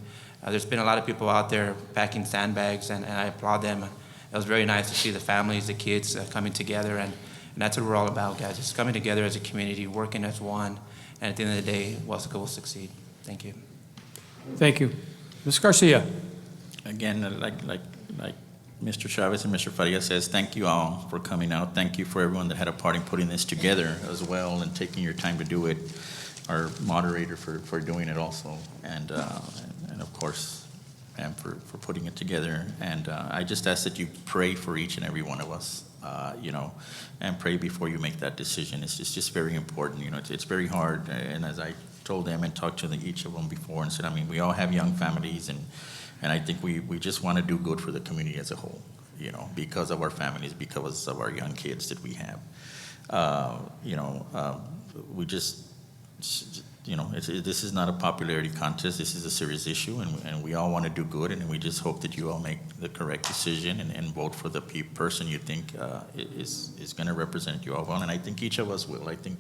There's been a lot of people out there packing sandbags, and I applaud them. It was very nice to see the families, the kids coming together, and that's what we're all about, guys. Just coming together as a community, working as one, and at the end of the day, Weslaco will succeed. Thank you. Thank you. Ms. Garcia? Again, like Mr. Chavez and Mr. Faria says, thank you all for coming out. Thank you for everyone that had a part in putting this together as well and taking your time to do it. Our moderator for doing it also, and of course, and for putting it together. And I just ask that you pray for each and every one of us, and pray before you make that decision. It's just very important. It's very hard. And as I told them and talked to each of them before and said, we all have young families, and I think we just want to do good for the community as a whole, because of our families, because of our young kids that we have. We just, this is not a popularity contest. This is a serious issue, and we all want to do good, and we just hope that you all make the correct decision and vote for the person you think is going to represent you all well. And I think each of us will. I think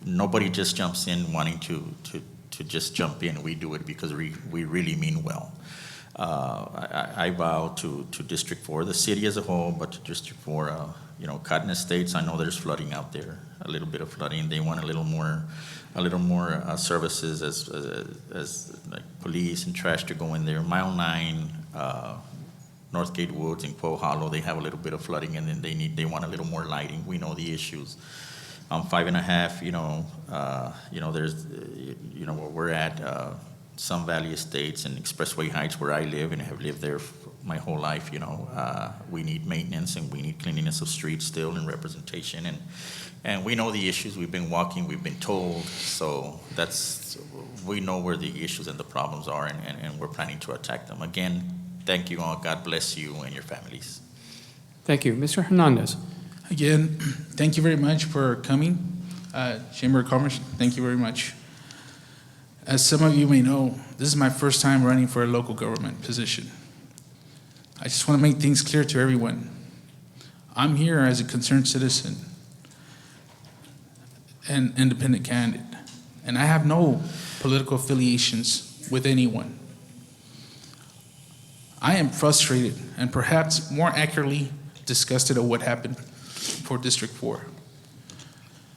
nobody just jumps in wanting to just jump in. We do it because we really mean well. I vow to District 4, the city as a whole, but to District 4, Cotton Estates, I know there's flooding out there, a little bit of flooding. They want a little more services as like police and trash to go in there. Mile 9, Northgate Woods and Quo Hollow, they have a little bit of flooding, and then they want a little more lighting. We know the issues. 5.5, there's, where we're at, Sun Valley Estates and Expressway Heights, where I live and have lived there my whole life. We need maintenance, and we need cleanliness of streets still, and representation, and we know the issues. We've been walking, we've been told, so we know where the issues and the problems are, and we're planning to attack them. Again, thank you all. God bless you and your families. Thank you. Mr. Hernandez? Again, thank you very much for coming. Chamber of Commerce, thank you very much. As some of you may know, this is my first time running for a local government position. I just want to make things clear to everyone. I'm here as a concerned citizen and independent candidate, and I have no political affiliations with anyone. I am frustrated and perhaps more accurately disgusted at what happened for District 4.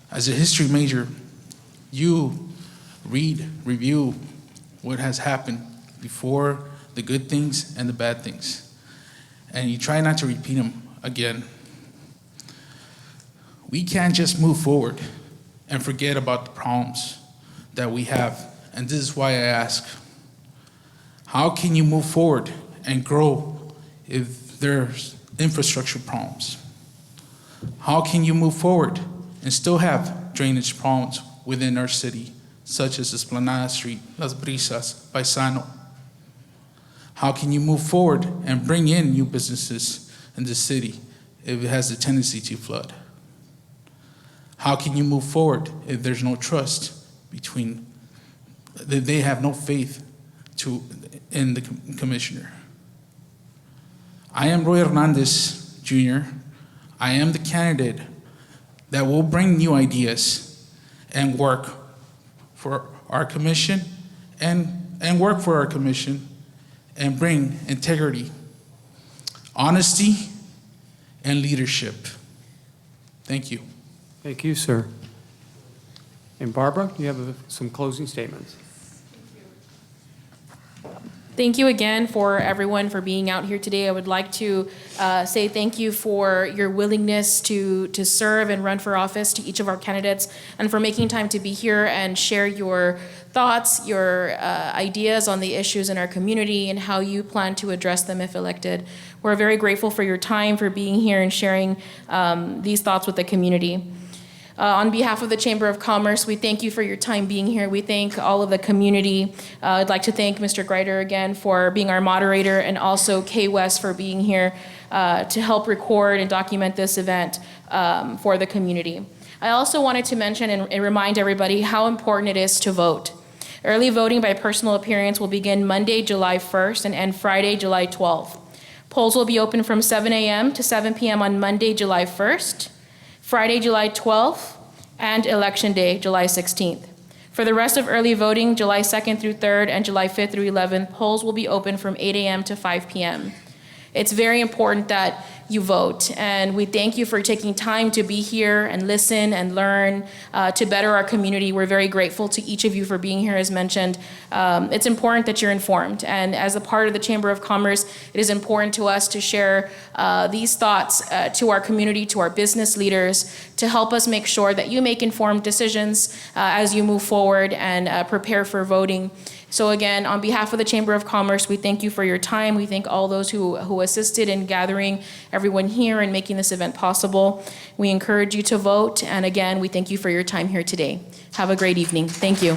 As a history major, you review what has happened before, the good things and the bad things, and you try not to repeat them again. We can't just move forward and forget about the problems that we have, and this is why I ask, how can you move forward and grow if there's infrastructure problems? How can you move forward and still have drainage problems within our city, such as Esplanada Street, Las Brisas, Paisano? How can you move forward and bring in new businesses in the city if it has a tendency to flood? How can you move forward if there's no trust between, they have no faith in the commissioner? I am Roy Hernandez, Jr. I am the candidate that will bring new ideas and work for our commission and work for our commission and bring integrity, honesty, and leadership. Thank you. Thank you, sir. And Barbara, you have some closing statements. Thank you again for everyone for being out here today. I would like to say thank you for your willingness to serve and run for office to each of our candidates, and for making time to be here and share your thoughts, your ideas on the issues in our community and how you plan to address them if elected. We're very grateful for your time, for being here and sharing these thoughts with the community. On behalf of the Chamber of Commerce, we thank you for your time being here. We thank all of the community. I'd like to thank Mr. Greider again for being our moderator, and also KWES for being here to help record and document this event for the community. I also wanted to mention and remind everybody how important it is to vote. Early voting by personal appearance will begin Monday, July 1st and end Friday, July 12th. Polls will be open from 7 a.m. to 7 p.m. on Monday, July 1st, Friday, July 12th, and Election Day, July 16th. For the rest of early voting, July 2nd through 3rd and July 5th through 11th, polls will be open from 8 a.m. to 5 p.m. It's very important that you vote, and we thank you for taking time to be here and listen and learn to better our community. We're very grateful to each of you for being here, as mentioned. It's important that you're informed, and as a part of the Chamber of Commerce, it is important to us to share these thoughts to our community, to our business leaders, to help us make sure that you make informed decisions as you move forward and prepare for voting. So again, on behalf of the Chamber of Commerce, we thank you for your time. We thank all those who assisted in gathering everyone here and making this event possible. We encourage you to vote, and again, we thank you for your time here today. Have a great evening. Thank you.